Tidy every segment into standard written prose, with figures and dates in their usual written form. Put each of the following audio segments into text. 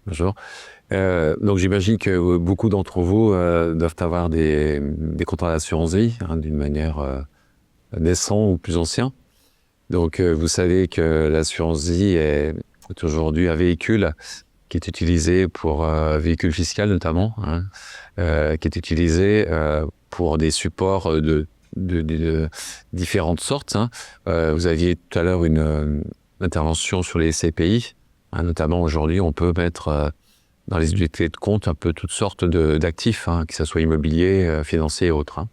Bonjour. Donc j'imagine que beaucoup d'entre vous doivent avoir des contrats d'assurance vie d'une manière naissant ou plus ancien. Donc vous savez que l'assurance vie est aujourd'hui un véhicule qui est utilisé pour véhicule fiscal notamment, qui est utilisé pour des supports de différentes sortes. Vous aviez tout à l'heure une intervention sur les SCPI. Notamment aujourd'hui, on peut mettre dans les unités de compte un peu toutes sortes d'actifs, que ce soit immobilier, financier et autres.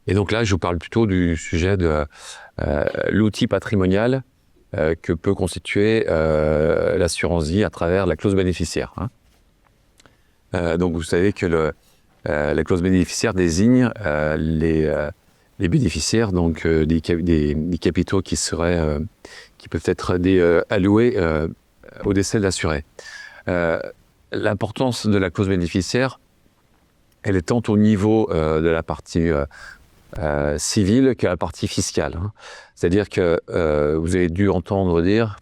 Et donc là, je vous parle plutôt du sujet de l'outil patrimonial que peut constituer l'assurance vie à travers la clause bénéficiaire. Donc vous savez que la clause bénéficiaire désigne les bénéficiaires, donc des capitaux qui peuvent être alloués au décès de l'assuré. L'importance de la clause bénéficiaire, elle est tant au niveau de la partie civile que la partie fiscale. C'est-à-dire que vous avez dû entendre dire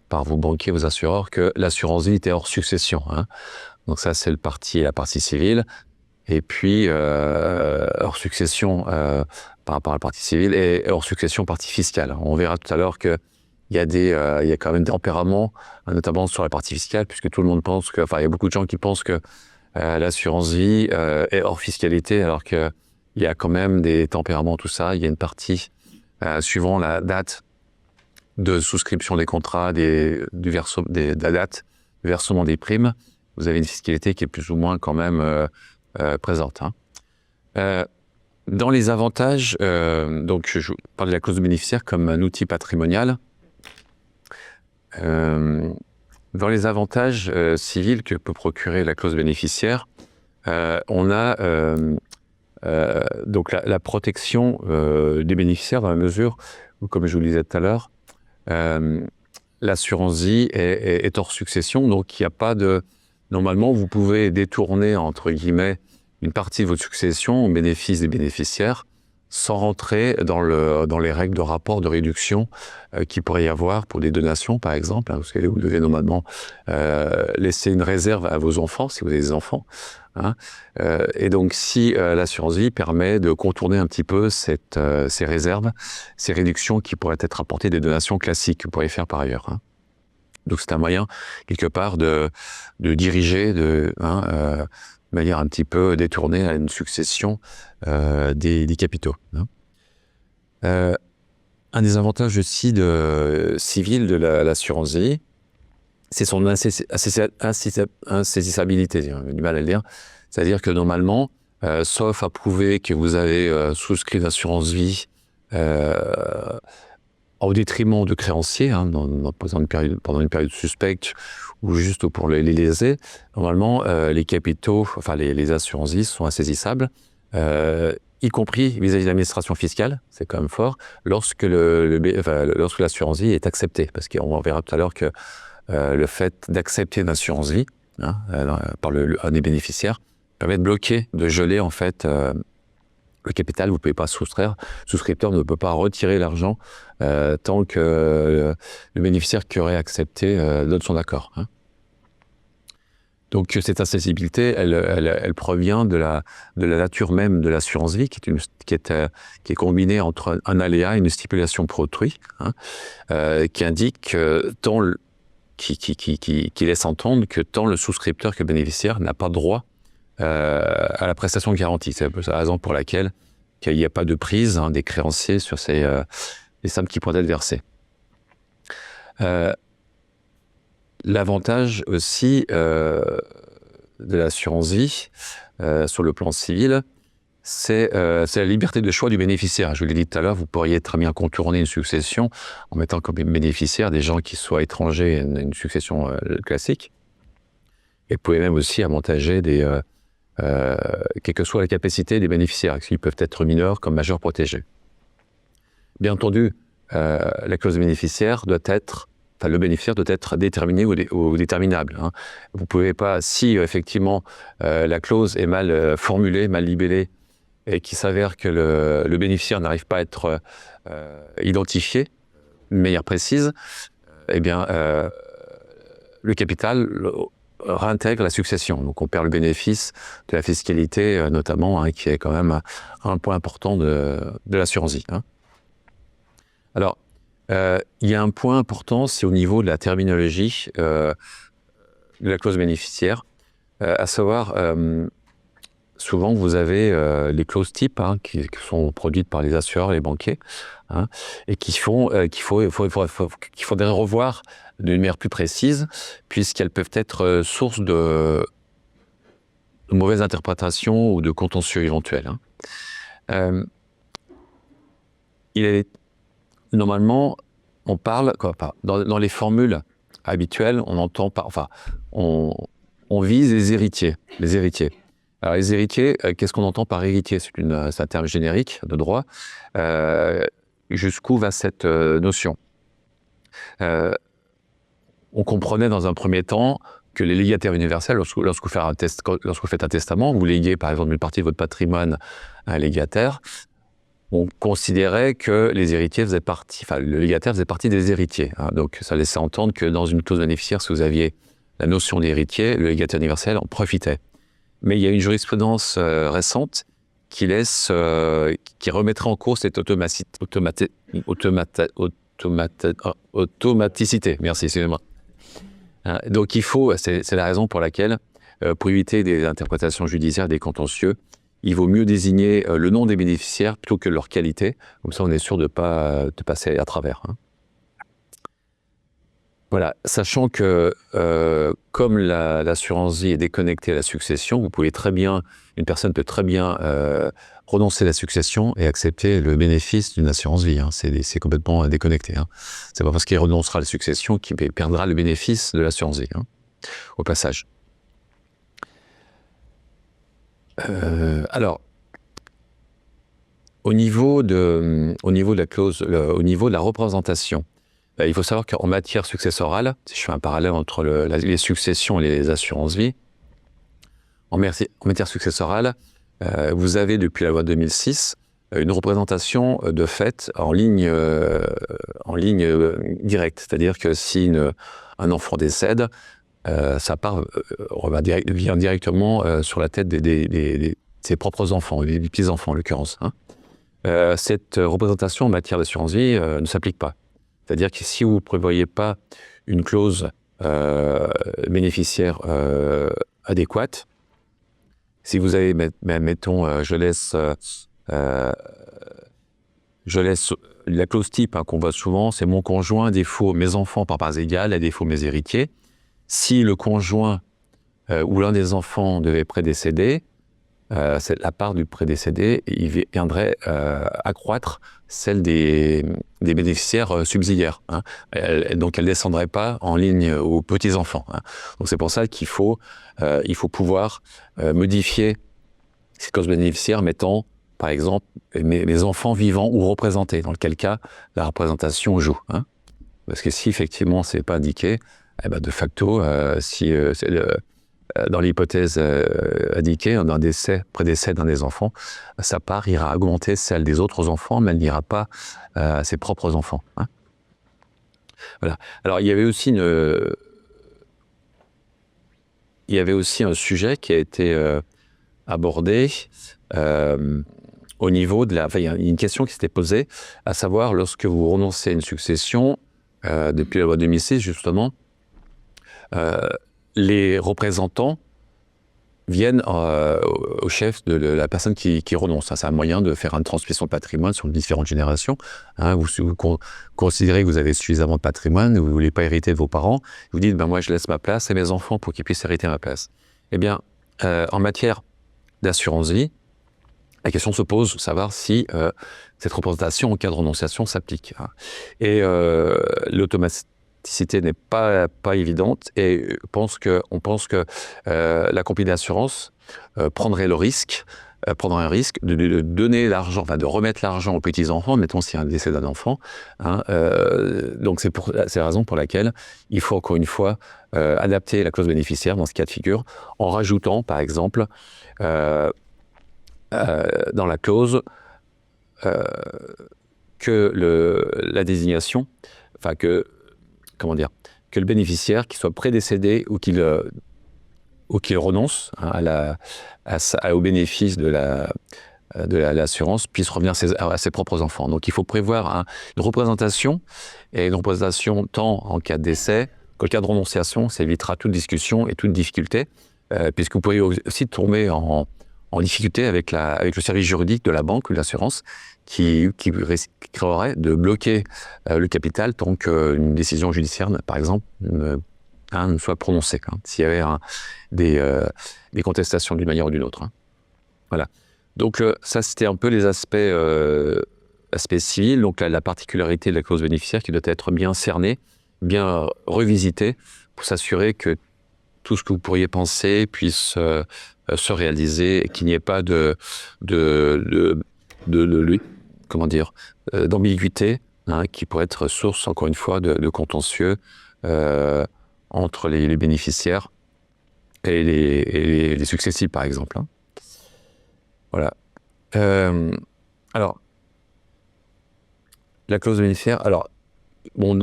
par vos banquiers, vos assureurs, que l'assurance vie était hors succession. Donc ça, c'est la partie civile. Et puis, hors succession par rapport à la partie civile et hors succession partie fiscale. On verra tout à l'heure qu'il y a quand même des tempéraments, notamment sur la partie fiscale, puisque tout le monde pense il y a beaucoup de gens qui pensent que l'assurance vie est hors fiscalité, alors qu'il y a quand même des tempéraments, tout ça. Il y a une partie, suivant la date de souscription des contrats, de la date du versement des primes, vous avez une fiscalité qui est plus ou moins quand même présente. Dans les avantages, donc je parle de la clause bénéficiaire comme un outil patrimonial. Dans les avantages civils que peut procurer la clause bénéficiaire, on a donc la protection des bénéficiaires dans la mesure où, comme je vous le disais tout à l'heure, l'assurance vie est hors succession, donc il n'y a pas de... Normalement, vous pouvez détourner, entre guillemets, une partie de votre succession au bénéfice des bénéficiaires sans rentrer dans les règles de rapport de réduction qu'il pourrait y avoir pour des donations, par exemple, parce que vous devez normalement laisser une réserve à vos enfants, si vous avez des enfants. Et donc, si l'assurance vie permet de contourner un petit peu ces réserves, ces réductions qui pourraient être apportées des donations classiques que vous pourriez faire par ailleurs. Donc, c'est un moyen, quelque part, de diriger, de manière un petit peu détournée à une succession des capitaux. Un des avantages aussi civil de l'assurance vie, c'est son insaisissabilité, j'ai du mal à le dire. C'est-à-dire que normalement, sauf à prouver que vous avez souscrit l'assurance vie au détriment de créanciers, pendant une période suspecte ou juste pour les léser, normalement, les capitaux, les assurances vie sont insaisissables, y compris vis-à-vis de l'administration fiscale, c'est quand même fort, lorsque l'assurance vie est acceptée. Parce qu'on verra tout à l'heure que le fait d'accepter une assurance vie par un des bénéficiaires permet de bloquer, de geler en fait le capital. Vous ne pouvez pas soustraire. Le souscripteur ne peut pas retirer l'argent tant que le bénéficiaire qui aurait accepté donne son accord. Donc cette accessibilité, elle provient de la nature même de l'assurance vie, qui est combinée entre un aléa et une stipulation pour autrui, qui indique qui laisse entendre que tant le souscripteur que le bénéficiaire n'a pas droit à la prestation garantie. C'est un peu la raison pour laquelle il n'y a pas de prise des créanciers sur les sommes qui pourraient être versées. L'avantage aussi de l'assurance vie sur le plan civil, c'est la liberté de choix du bénéficiaire. Je vous l'ai dit tout à l'heure, vous pourriez très bien contourner une succession en mettant comme bénéficiaires des gens qui soient étrangers à une succession classique. Et vous pouvez même aussi avantager quelle que soit la capacité des bénéficiaires, qui peuvent être mineurs comme majeurs protégés. Bien entendu, la clause bénéficiaire le bénéficiaire doit être déterminé ou déterminable. Vous ne pouvez pas, si effectivement la clause est mal formulée, mal libellée, et qu'il s'avère que le bénéficiaire n'arrive pas à être identifié de manière précise, le capital réintègre la succession. Donc on perd le bénéfice de la fiscalité, notamment, qui est quand même un point important de l'assurance vie. Alors, il y a un point important, c'est au niveau de la terminologie de la clause bénéficiaire, à savoir, souvent vous avez les clauses types qui sont produites par les assureurs, les banquiers, et qu'il faudrait revoir d'une manière plus précise, puisqu'elles peuvent être source de mauvaises interprétations ou de contentieux éventuels. Normalement, on parle, dans les formules habituelles, on entend on vise les héritiers. Alors les héritiers, qu'est-ce qu'on entend par héritier? C'est un terme générique de droit. Jusqu'où va cette notion? On comprenait dans un premier temps que les légataires universels, lorsque vous faites un testament, vous léguez par exemple une partie de votre patrimoine à un légataire, on considérait que les héritiers le légataire faisait partie des héritiers. Donc ça laissait entendre que dans une clause bénéficiaire, si vous aviez la notion d'héritier, le légataire universel en profitait. Mais il y a une jurisprudence récente qui remettrait en cause cette automaticité. Merci, excusez-moi. Donc c'est la raison pour laquelle, pour éviter des interprétations judiciaires, des contentieux, il vaut mieux désigner le nom des bénéficiaires plutôt que leur qualité. Comme ça, on est sûr de ne pas passer à travers. Voilà, sachant que comme l'assurance vie est déconnectée à la succession, une personne peut très bien renoncer à la succession et accepter le bénéfice d'une assurance vie. C'est complètement déconnecté. C'est pas parce qu'il renoncera à la succession qu'il perdra le bénéfice de l'assurance vie, au passage. Alors, au niveau de la clause, au niveau de la représentation, il faut savoir qu'en matière successorale, si je fais un parallèle entre les successions et les assurances vie, en matière successorale, vous avez depuis la loi 2006 une représentation de fait en ligne directe, c'est-à-dire que si un enfant décède, ça vient directement sur la tête de ses propres enfants, des petits-enfants en l'occurrence. Cette représentation en matière d'assurance vie ne s'applique pas. C'est-à-dire que si vous ne prévoyez pas une clause bénéficiaire adéquate, si vous avez, mettons, je laisse la clause type qu'on voit souvent, c'est mon conjoint, défaut mes enfants par parts égales, à défaut mes héritiers. Si le conjoint ou l'un des enfants devait prédécéder, la part du prédécédé, il viendrait accroître celle des bénéficiaires subsidiaires. Donc elle ne descendrait pas en ligne aux petits-enfants. Donc c'est pour ça qu'il faut pouvoir modifier ces clauses bénéficiaires, mettant par exemple mes enfants vivants ou représentés, dans lequel cas la représentation joue. Parce que si effectivement ce n'est pas indiqué, de facto, dans l'hypothèse indiquée, d'un prédécès d'un des enfants, sa part ira augmenter celle des autres enfants, mais elle n'ira pas à ses propres enfants. Voilà. Alors, il y avait aussi un sujet qui a été abordé au niveau de il y a une question qui s'était posée, à savoir, lorsque vous renoncez à une succession, depuis la loi 2006, justement, les représentants viennent au chef de la personne qui renonce. C'est un moyen de faire une transmission de patrimoine sur différentes générations. Vous considérez que vous avez suffisamment de patrimoine, vous ne voulez pas hériter de vos parents, vous dites moi je laisse ma place à mes enfants pour qu'ils puissent hériter ma place. Eh bien, en matière d'assurance vie, la question se pose de savoir si cette représentation en cas de renonciation s'applique. Et l'automaticité n'est pas évidente, et on pense que la compagnie d'assurance prendrait un risque de donner l'argent, de remettre l'argent aux petits-enfants, mettons s'il y a un décès d'un enfant. Donc c'est la raison pour laquelle il faut encore une fois adapter la clause bénéficiaire dans ce cas de figure, en rajoutant par exemple dans la clause que la désignation, que le bénéficiaire, qu'il soit prédécédé ou qu'il ou qu'il renonce au bénéfice de l'assurance puisse revenir à ses propres enfants. Donc il faut prévoir une représentation, et une représentation tant en cas de décès qu'en cas de renonciation. Ça évitera toute discussion et toute difficulté, puisque vous pourriez aussi tomber en difficulté avec le service juridique de la banque ou de l'assurance qui risquerait de bloquer le capital tant qu'une décision judiciaire, par exemple, ne soit prononcée, s'il y avait des contestations d'une manière ou d'une autre. Voilà. Donc ça, c'était un peu les aspects civils. Donc la particularité de la clause bénéficiaire qui doit être bien cernée, bien revisitée, pour s'assurer que tout ce que vous pourriez penser puisse se réaliser et qu'il n'y ait pas d'ambiguïté, qui pourrait être source, encore une fois, de contentieux entre les bénéficiaires et les successifs, par exemple. Voilà. Alors, la clause bénéficiaire. Alors, bon,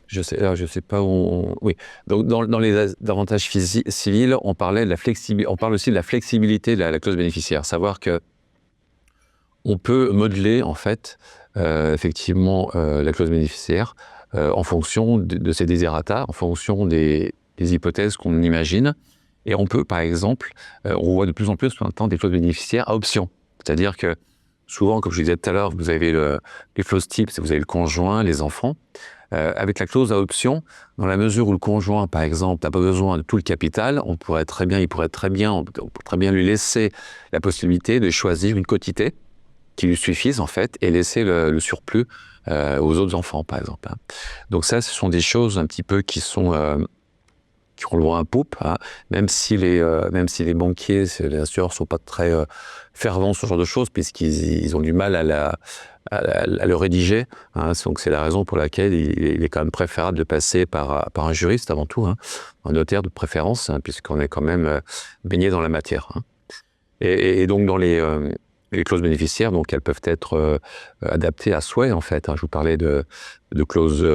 je sais pas où. Oui. Donc, dans les avantages civils, on parle aussi de la flexibilité de la clause bénéficiaire. Savoir que on peut modeler, en fait, effectivement, la clause bénéficiaire en fonction de ses desiderata, en fonction des hypothèses qu'on imagine. Et on peut, par exemple, on voit de plus en plus maintenant des clauses bénéficiaires à option. C'est-à-dire que souvent, comme je disais tout à l'heure, vous avez les clauses types, vous avez le conjoint, les enfants. Avec la clause à option, dans la mesure où le conjoint, par exemple, n'a pas besoin de tout le capital, on pourrait très bien lui laisser la possibilité de choisir une quotité qui lui suffise, en fait, et laisser le surplus aux autres enfants, par exemple. Donc ça, ce sont des choses un petit peu qui ont le vent à poupe, même si les banquiers, les assureurs, sont pas très fervents sur ce genre de choses, puisqu'ils ont du mal à le rédiger. Donc c'est la raison pour laquelle il est quand même préférable de passer par un juriste avant tout, un notaire de préférence, puisqu'on est quand même baigné dans la matière. Et donc dans les clauses bénéficiaires, donc elles peuvent être adaptées à souhait, en fait. Je vous parlais de clauses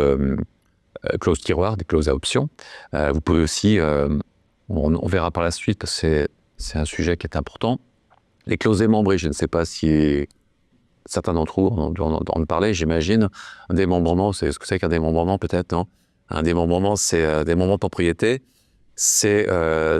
tiroirs, des clauses à option. Vous pouvez aussi, on verra par la suite, parce que c'est un sujet qui est important, les clauses démembrées. Je ne sais pas si certains d'entre vous en parler, j'imagine. Un démembrement, c'est ce que c'est qu'un démembrement, peut-être, non? Un démembrement, c'est un démembrement de propriété. C'est la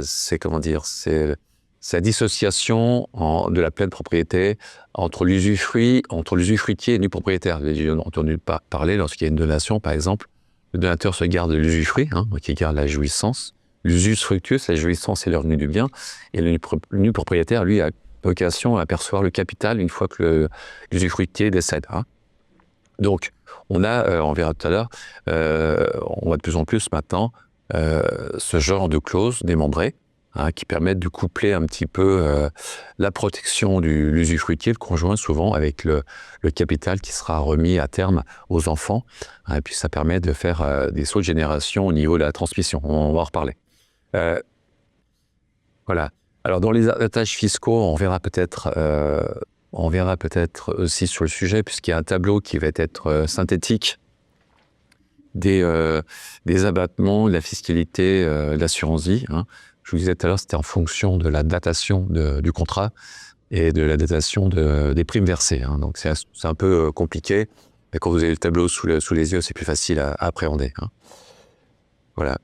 dissociation de la pleine propriété entre l'usufruitier et le propriétaire. On a entendu parler lorsqu'il y a une donation, par exemple. Le donateur se garde l'usufruit, qui garde la jouissance. L'usufructus, la jouissance et le revenu du bien. Et le propriétaire, lui, a vocation à percevoir le capital une fois que l'usufruitier décède. Donc, on verra tout à l'heure, on voit de plus en plus maintenant ce genre de clauses démembrées, qui permettent de coupler un petit peu la protection de l'usufruitier, le conjoint souvent, avec le capital qui sera remis à terme aux enfants. Et puis ça permet de faire des sauts de génération au niveau de la transmission. On va en reparler. Voilà. Alors dans les avantages fiscaux, on verra peut-être aussi sur le sujet, puisqu'il y a un tableau qui va être synthétique des abattements, de la fiscalité, de l'assurance vie. Je vous disais tout à l'heure, c'était en fonction de la datation du contrat et de la datation des primes versées. Donc c'est un peu compliqué, mais quand vous avez le tableau sous les yeux, c'est plus facile à appréhender. Voilà.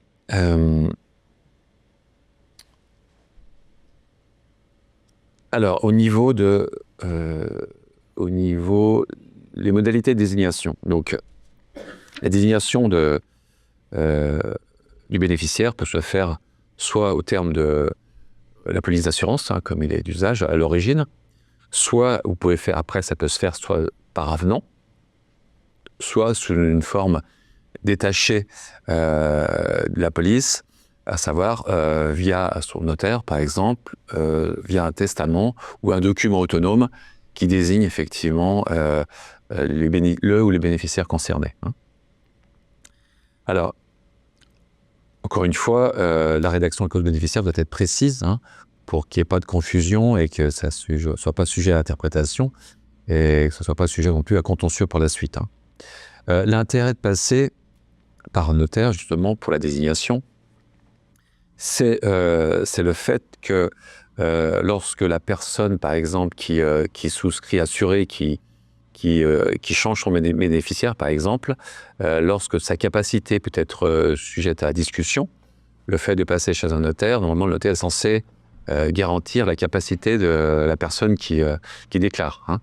Alors, au niveau les modalités de désignation. Donc, la désignation du bénéficiaire peut se faire soit au terme de la police d'assurance, comme il est d'usage à l'origine, soit vous pouvez faire, après ça peut se faire soit par avenant, soit sous une forme détachée de la police, à savoir via son notaire, par exemple, via un testament ou un document autonome qui désigne effectivement le ou les bénéficiaires concernés. Alors, encore une fois, la rédaction de la clause bénéficiaire doit être précise pour qu'il n'y ait pas de confusion et que ça ne soit pas sujet à interprétation et que ce ne soit pas sujet non plus à contentieux par la suite. L'intérêt de passer par un notaire, justement, pour la désignation, C'est le fait que lorsque la personne, par exemple, qui souscrit assuré, qui change son bénéficiaire, par exemple, lorsque sa capacité peut être sujette à discussion, le fait de passer chez un notaire, normalement, le notaire est censé garantir la capacité de la personne qui déclare. Hein.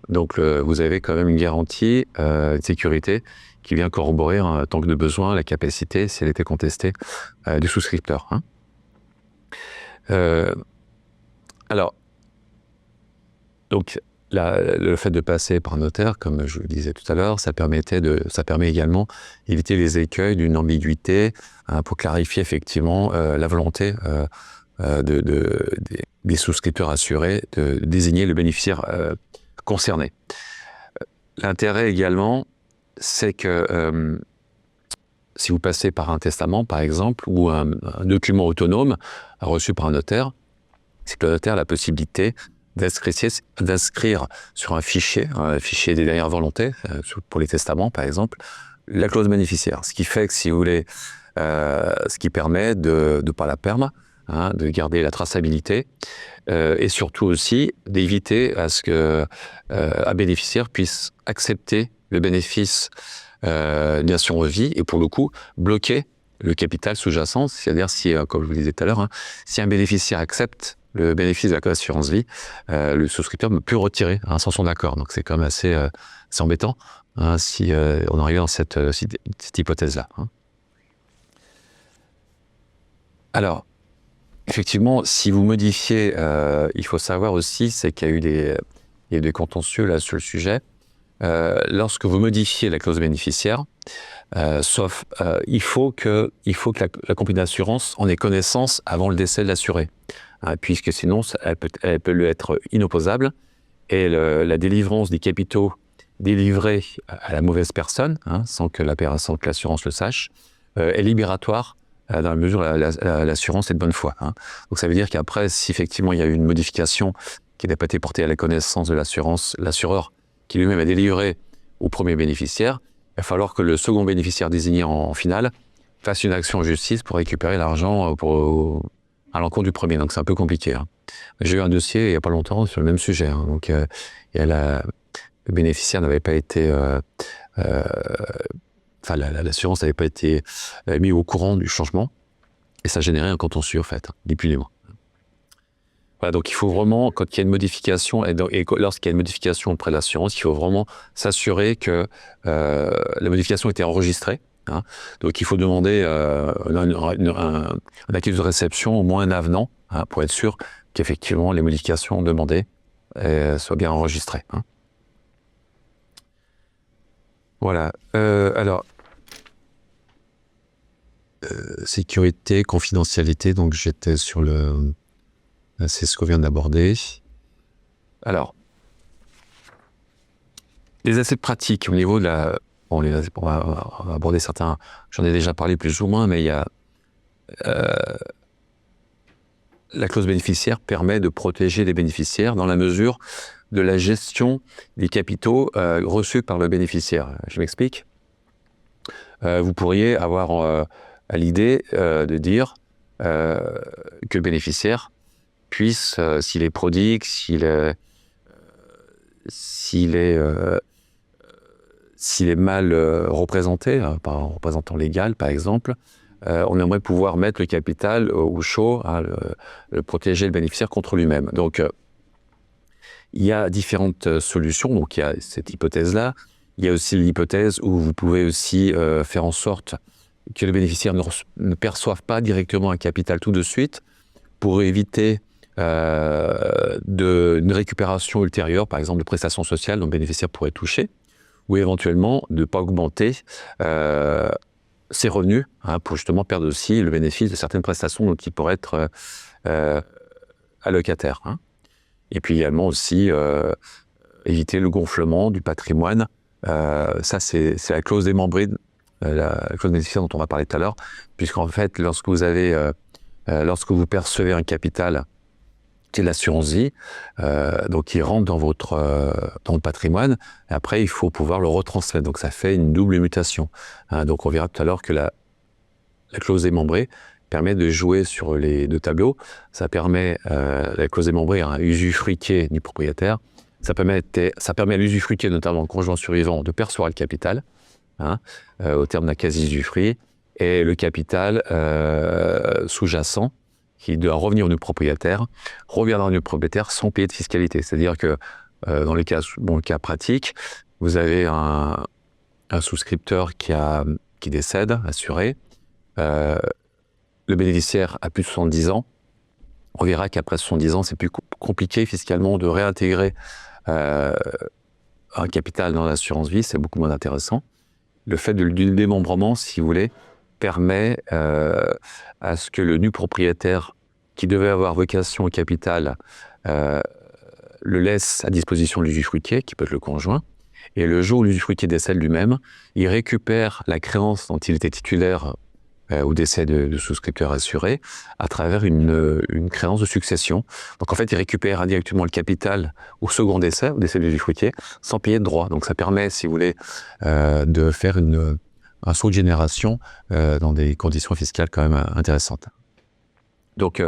Donc, vous avez quand même une garantie, une sécurité qui vient corroborer, en tant que de besoin, la capacité, si elle était contestée, du souscripteur. Hein. Alors, donc, le fait de passer par un notaire, comme je le disais tout à l'heure, ça permet également d'éviter les écueils d'une ambiguïté, hein, pour clarifier effectivement la volonté des souscripteurs assurés de désigner le bénéficiaire concerné. L'intérêt également, c'est que si vous passez par un testament, par exemple, ou un document autonome reçu par un notaire, c'est que le notaire a la possibilité d'inscrire sur un fichier des dernières volontés, pour les testaments par exemple, la clause bénéficiaire. Ce qui fait que, si vous voulez, ce qui permet de par la perma, hein, de garder la traçabilité, et surtout aussi d'éviter à ce que un bénéficiaire puisse accepter le bénéfice d'une assurance vie et, pour le coup, bloquer le capital sous-jacent. C'est-à-dire, si, comme je vous le disais tout à l'heure, hein, si un bénéficiaire accepte le bénéfice de la assurance vie, le souscripteur ne peut plus retirer, hein, sans son accord. Donc c'est quand même assez embêtant, hein, si on arrive dans cette hypothèse-là. Hein. Alors, effectivement, si vous modifiez, il faut savoir aussi, c'est qu'il y a eu des contentieux là sur le sujet. Lorsque vous modifiez la clause bénéficiaire, il faut que la compagnie d'assurance en ait connaissance avant le décès de l'assuré. Hein, puisque sinon, elle peut lui être inopposable, et la délivrance des capitaux délivrés à la mauvaise personne, hein, sans que l'assurance le sache, est libératoire, dans la mesure où l'assurance est de bonne foi. Hein. Donc ça veut dire qu'après, si effectivement il y a eu une modification qui n'a pas été portée à la connaissance de l'assureur qui lui-même a délivré au premier bénéficiaire, il va falloir que le second bénéficiaire désigné en finale fasse une action en justice pour récupérer l'argent à l'encontre du premier. Donc c'est un peu compliqué. Hein. J'ai eu un dossier il n'y a pas longtemps sur le même sujet. Hein. Donc le bénéficiaire n'avait pas été... l'assurance n'avait pas été mise au courant du changement, et ça générait un contentieux, en fait, ni plus ni moins. Voilà, donc il faut vraiment, quand il y a une modification, et lorsqu'il y a une modification auprès de l'assurance, il faut vraiment s'assurer que la modification a été enregistrée. Hein. Donc il faut demander un accusé de réception, au moins un avenant, hein, pour être sûr qu'effectivement les modifications demandées soient bien enregistrées. Hein. Voilà. Alors, sécurité, confidentialité, donc j'étais sur le... C'est ce qu'on vient d'aborder. Alors, les aspects pratiques au niveau de la... Bon, on va aborder certains, j'en ai déjà parlé plus ou moins, mais il y a... la clause bénéficiaire permet de protéger les bénéficiaires dans la mesure de la gestion des capitaux reçus par le bénéficiaire. Je m'explique. Vous pourriez avoir à l'idée de dire que le bénéficiaire puisse, s'il est prodigue, s'il est mal représenté par un représentant légal, par exemple, on aimerait pouvoir mettre le capital au chaud, hein, le protéger le bénéficiaire contre lui-même. Donc, il y a différentes solutions. Donc, il y a cette hypothèse-là. Il y a aussi l'hypothèse où vous pouvez aussi faire en sorte que le bénéficiaire ne perçoive pas directement un capital tout de suite, pour éviter une récupération ultérieure, par exemple de prestations sociales dont le bénéficiaire pourrait toucher, ou éventuellement de ne pas augmenter ses revenus, hein, pour justement perdre aussi le bénéfice de certaines prestations dont il pourrait être allocataire. Hein. Et puis également aussi éviter le gonflement du patrimoine. Ça, c'est la clause démembrée, la clause bénéficiaire dont on va parler tout à l'heure, puisqu'en fait, lorsque vous percevez un capital qui est l'assurance vie, donc il rentre dans le patrimoine, et après il faut pouvoir le retransmettre. Donc ça fait une double mutation. Hein, donc on verra tout à l'heure que la clause démembrée permet de jouer sur les deux tableaux. Ça permet, la clause démembrée, à un usufruitier du propriétaire. Ça permet à l'usufruitier, notamment le conjoint survivant, de percevoir le capital, au terme d'un quasi-usufruit, et le capital sous-jacent, qui doit revenir au nu propriétaire, reviendra au nu propriétaire sans payer de fiscalité. C'est-à-dire que dans le cas pratique, vous avez un souscripteur qui décède, assuré. Le bénéficiaire a plus de 70 ans. On verra qu'après 70 ans, c'est plus compliqué fiscalement de réintégrer un capital dans l'assurance vie, c'est beaucoup moins intéressant. Le fait du démembrement, si vous voulez, permet à ce que le nu propriétaire, qui devait avoir vocation au capital, le laisse à disposition de l'usufruitier, qui peut être le conjoint, et le jour où l'usufruitier décède lui-même, il récupère la créance dont il était titulaire au décès de souscripteur assuré à travers une créance de succession. Donc en fait, il récupère indirectement le capital au second décès, au décès de l'usufruitier, sans payer de droits. Donc ça permet, si vous voulez, de faire un saut de génération dans des conditions fiscales quand même intéressantes. Donc,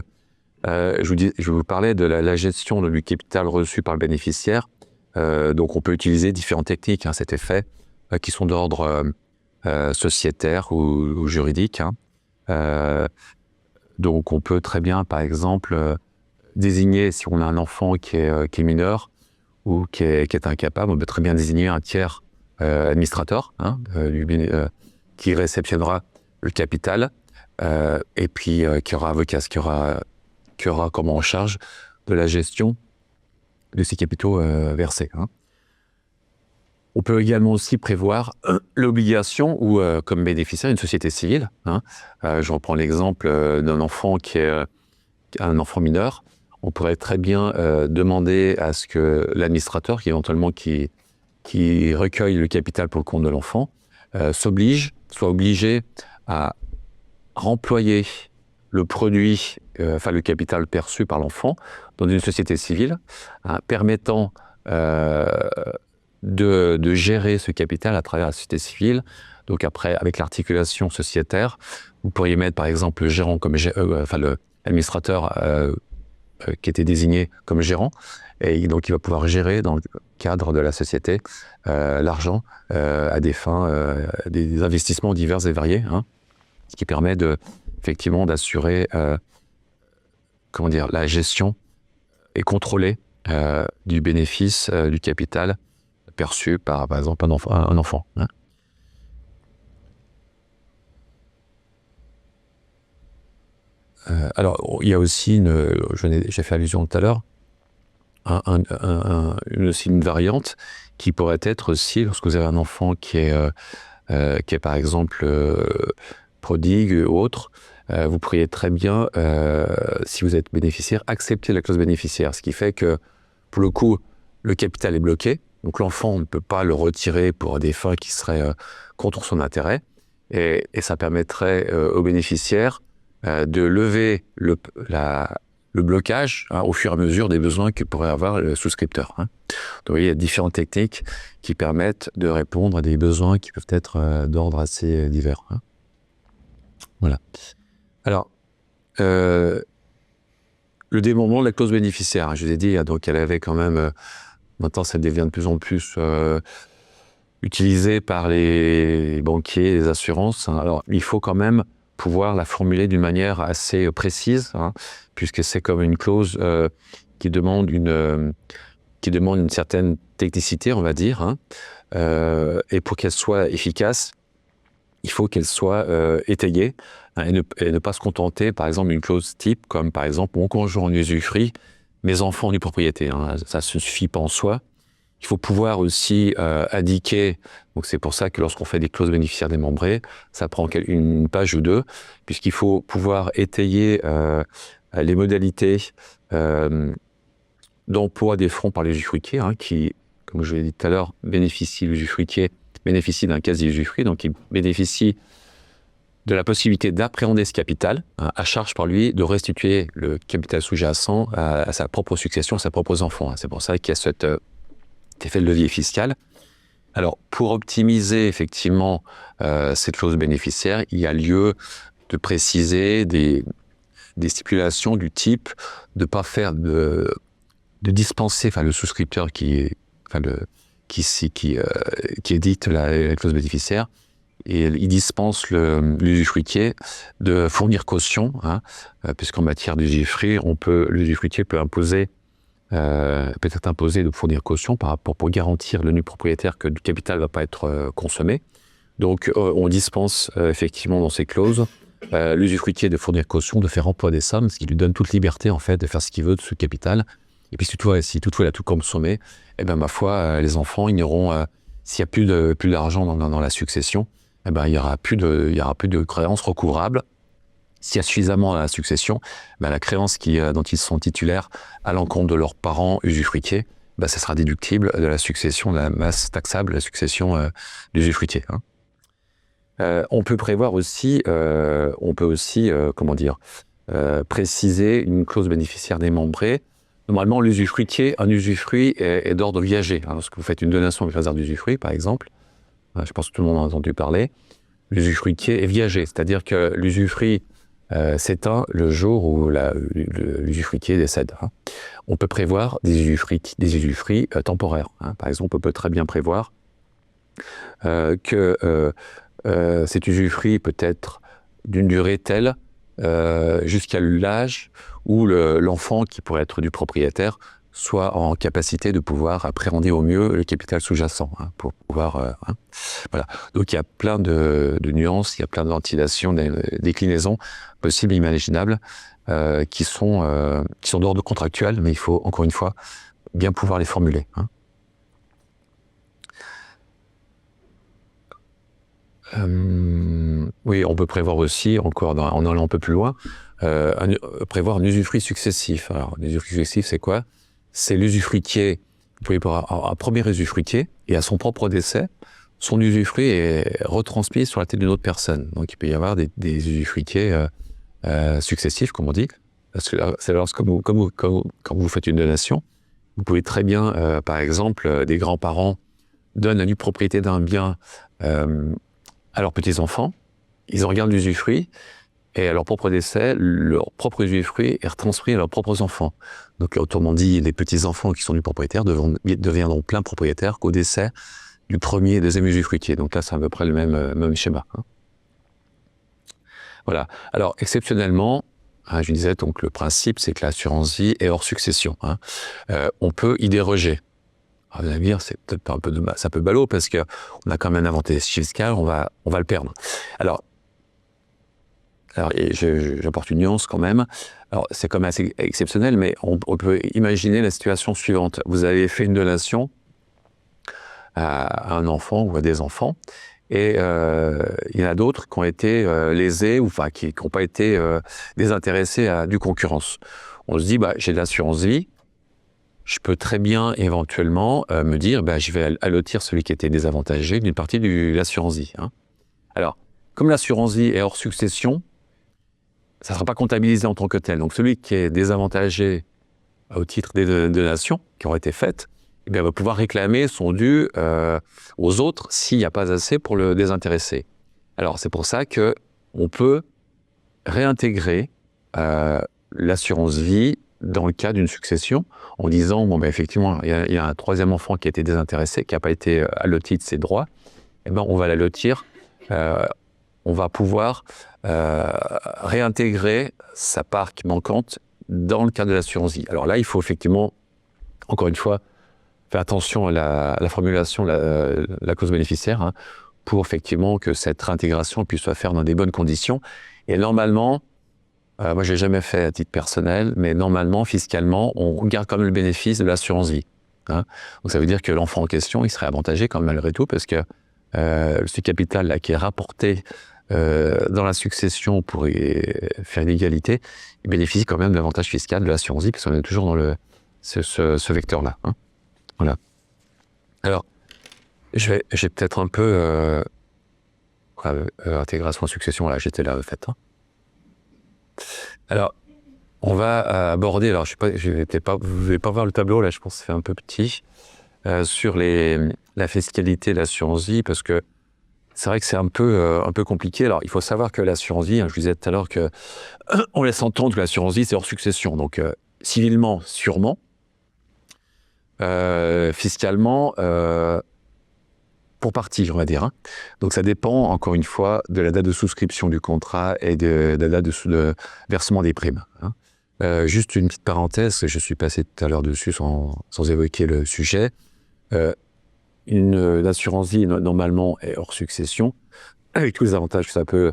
je vous parlais de la gestion du capital reçu par le bénéficiaire. Donc on peut utiliser différentes techniques à cet effet, qui sont d'ordre sociétaire ou juridique. Donc on peut très bien, par exemple, désigner, si on a un enfant qui est mineur ou qui est incapable, on peut très bien désigner un tiers administrateur qui réceptionnera le capital et puis qui aura comme en charge de la gestion de ces capitaux versés. On peut également aussi prévoir l'obligation ou comme bénéficiaire une société civile. Je reprends l'exemple d'un enfant qui est un enfant mineur. On pourrait très bien demander à ce que l'administrateur, qui recueille le capital pour le compte de l'enfant, soit obligé à remployer le produit, le capital perçu par l'enfant dans une société civile, permettant de gérer ce capital à travers la société civile. Donc après, avec l'articulation sociétaire, vous pourriez mettre par exemple le gérant comme l'administrateur qui était désigné comme gérant, et donc il va pouvoir gérer dans le cadre de la société l'argent à des fins, des investissements divers et variés, ce qui permet effectivement d'assurer la gestion et contrôlée du bénéfice du capital perçu par exemple un enfant. Alors, il y a aussi, j'ai fait allusion tout à l'heure, une variante qui pourrait être aussi, lorsque vous avez un enfant qui est par exemple prodigue ou autre, vous pourriez très bien, si vous êtes bénéficiaire, accepter la clause bénéficiaire, ce qui fait que, pour le coup, le capital est bloqué, donc l'enfant ne peut pas le retirer pour des fins qui seraient contre son intérêt, et ça permettrait au bénéficiaire de lever le blocage au fur et à mesure des besoins que pourrait avoir le souscripteur. Donc il y a différentes techniques qui permettent de répondre à des besoins qui peuvent être d'ordre assez divers. Voilà. Alors, le démembrement de la clause bénéficiaire, je vous ai dit, donc elle avait quand même, maintenant ça devient de plus en plus utilisé par les banquiers, les assurances. Alors il faut quand même pouvoir la formuler d'une manière assez précise, puisque c'est comme une clause qui demande une certaine technicité, on va dire, et pour qu'elle soit efficace, il faut qu'elle soit étayée, et ne pas se contenter, par exemple, d'une clause type, comme par exemple, mon conjoint en usufruit, mes enfants en propriété. Ça ne suffit pas en soi. Il faut pouvoir aussi indiquer, donc c'est pour ça que lorsqu'on fait des clauses bénéficiaires démembrées, ça prend une page ou deux, puisqu'il faut pouvoir étayer les modalités d'emploi des fonds par les usufruitiers, qui, comme je l'ai dit tout à l'heure, l'usufruitier bénéficie d'un quasi-usufruit, donc il bénéficie de la possibilité d'appréhender ce capital, à charge par lui de restituer le capital sous-jacent à sa propre succession, à ses propres enfants. C'est pour ça qu'il y a cet effet de levier fiscal. Alors, pour optimiser effectivement cette clause bénéficiaire, il y a lieu de préciser des stipulations du type de pas faire de dispenser, enfin le souscripteur qui édite la clause bénéficiaire, et il dispense l'usufruitier de fournir caution, puisqu'en matière d'usufruit, l'usufruitier peut être imposé de fournir caution pour garantir le nu propriétaire que du capital ne va pas être consommé. Donc on dispense effectivement dans ces clauses l'usufruitier de fournir caution, de faire emploi des sommes, ce qui lui donne toute liberté en fait de faire ce qu'il veut de ce capital. Et puis si toutefois il a tout consommé, eh ben ma foi, les enfants, ils n'auront, s'il n'y a plus d'argent dans la succession, eh ben il y aura plus de créances recouvrables. S'il y a suffisamment à la succession, ben la créance dont ils sont titulaires à l'encontre de leurs parents usufruitiers, ben ça sera déductible de la succession, de la masse taxable de la succession d'usufruitier. On peut prévoir aussi, préciser une clause bénéficiaire démembrée. Normalement, un usufruit est d'ordre viager. Lorsque vous faites une donation avec réserve d'usufruit, par exemple, je pense que tout le monde en a entendu parler, l'usufruitier est viager, c'est-à-dire que l'usufruit s'éteint le jour où l'usufruitier décède. On peut prévoir des usufruits temporaires. Par exemple, on peut très bien prévoir que cet usufruit peut être d'une durée telle jusqu'à l'âge où l'enfant qui pourrait être du propriétaire soit en capacité de pouvoir appréhender au mieux le capital sous-jacent, pour pouvoir... voilà. Donc il y a plein de nuances, il y a plein de ventilations, des déclinaisons possibles et imaginables qui sont d'ordre contractuel, mais il faut, encore une fois, bien pouvoir les formuler. Oui, on peut prévoir aussi, encore en allant un peu plus loin, prévoir un usufruit successif. Alors, l'usufruit successif, c'est quoi? C'est l'usufruitier, vous pouvez avoir un premier usufruitier, et à son propre décès, son usufruit est retransmis sur la tête d'une autre personne. Donc il peut y avoir des usufruitiers successifs, comme on dit. Parce que c'est quand vous faites une donation, vous pouvez très bien, par exemple, des grands-parents donnent la nue propriété d'un bien à leurs petits-enfants, ils en regardent l'usufruit, et à leur propre décès, leur propre usufruit est retransmis à leurs propres enfants. Donc, autrement dit, les petits-enfants qui sont du propriétaire deviendront plein propriétaires qu'au décès du premier et deuxième usufruitier. Donc là, c'est à peu près le même schéma. Voilà. Alors, exceptionnellement, je disais, donc le principe, c'est que l'assurance vie est hors succession. On peut y déroger. Alors, vous allez me dire, c'est peut-être un peu ballot parce qu'on a quand même inventé ce fiscal, on va le perdre. Alors j'apporte une nuance quand même. Alors, c'est quand même assez exceptionnel, mais on peut imaginer la situation suivante. Vous avez fait une donation à un enfant ou à des enfants, et il y en a d'autres qui ont été lésés, ou enfin, qui n'ont pas été désintéressés à du concurrence. On se dit, j'ai de l'assurance vie, je peux très bien éventuellement me dire, je vais allotir celui qui était désavantagé d'une partie de l'assurance vie. Alors, comme l'assurance vie est hors succession, ça ne sera pas comptabilisé en tant que tel. Donc celui qui est désavantagé au titre des donations qui auraient été faites, va pouvoir réclamer son dû aux autres s'il n'y a pas assez pour le désintéresser. Alors c'est pour ça qu'on peut réintégrer l'assurance vie dans le cas d'une succession en disant, effectivement, il y a un troisième enfant qui a été désintéressé, qui n'a pas été alloti de ses droits, on va l'allotir, on va pouvoir réintégrer sa part manquante dans le cadre de l'assurance vie. Alors là, il faut effectivement, encore une fois, faire attention à la formulation de la clause bénéficiaire pour effectivement que cette réintégration puisse se faire dans des bonnes conditions. Et normalement, moi je l'ai jamais fait à titre personnel, mais normalement, fiscalement, on garde quand même le bénéfice de l'assurance vie. Donc ça veut dire que l'enfant en question, il serait avantagé quand même malgré tout, parce que ce capital là, qui est rapporté dans la succession pour faire une égalité, il bénéficie quand même de l'avantage fiscal de l'assurance vie, parce qu'on est toujours dans ce vecteur-là. Voilà. Alors, j'ai peut-être un peu intégration en succession, là, j'étais là, en fait. Alors, on va aborder, alors vous ne vais pas voir le tableau, là, je pense que c'est un peu petit, sur la fiscalité de l'assurance vie, parce que c'est vrai que c'est un peu compliqué. Alors, il faut savoir que l'assurance vie, hein, je vous disais tout à l'heure que on laisse entendre que l'assurance vie, c'est hors succession. Donc, civilement, sûrement. Fiscalement, pour partie, on va dire. Hein. Donc, ça dépend, encore une fois, de la date de souscription du contrat et de la date de versement des primes. Hein. Juste une petite parenthèse, je suis passé tout à l'heure dessus sans évoquer le sujet. Une assurance vie, normalement, est hors succession, avec tous les avantages que ça peut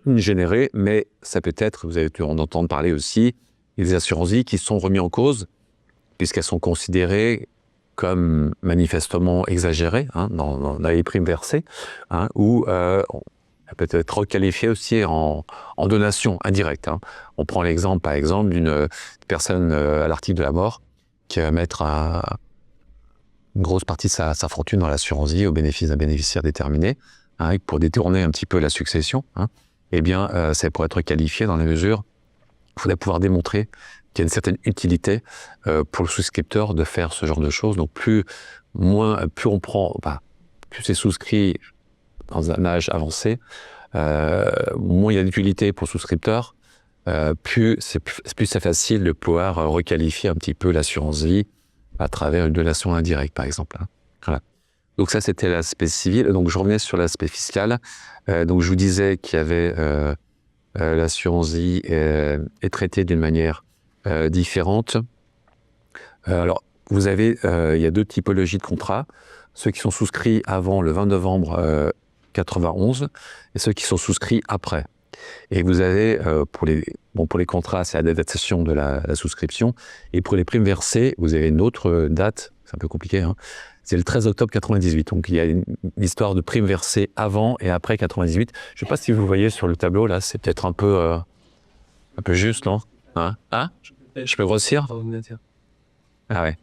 générer, mais ça peut être, vous avez pu en entendre parler aussi, des assurances vie qui sont remises en cause, puisqu'elles sont considérées comme manifestement exagérées hein, dans les primes versées, hein, ou elle peut être requalifiée aussi en donation indirecte. Hein. On prend l'exemple, par exemple, d'une personne à l'article de la mort qui va mettre une grosse partie de sa fortune dans l'assurance vie au bénéfice d'un bénéficiaire déterminé, hein, pour détourner un petit peu la succession. Hein. Eh bien, ça pourrait être qualifié dans la mesure où il faudrait pouvoir démontrer qu'il y a une certaine utilité pour le souscripteur de faire ce genre de choses. Donc, plus on prend, plus c'est souscrit dans un âge avancé, moins il y a d'utilité pour le souscripteur, plus c'est facile de pouvoir requalifier un petit peu l'assurance vie à travers une donation indirecte, par exemple. Hein. Voilà. Donc ça, c'était l'aspect civil. Donc je revenais sur l'aspect fiscal. Donc je vous disais qu'il y avait l'assurance vie est traitée d'une manière différente. Alors, vous avez, il y a deux typologies de contrats. Ceux qui sont souscrits avant le 20 novembre 91 et ceux qui sont souscrits après. Et vous avez, pour les contrats, c'est la datation de la souscription. Et pour les primes versées, vous avez une autre date, c'est un peu compliqué, hein, c'est le 13 octobre 98. Donc, il y a une histoire de primes versées avant et après 98. Je ne sais pas si vous voyez sur le tableau, là, c'est peut-être un peu juste, non? Hein? Ah, je peux grossir? Ah ouais,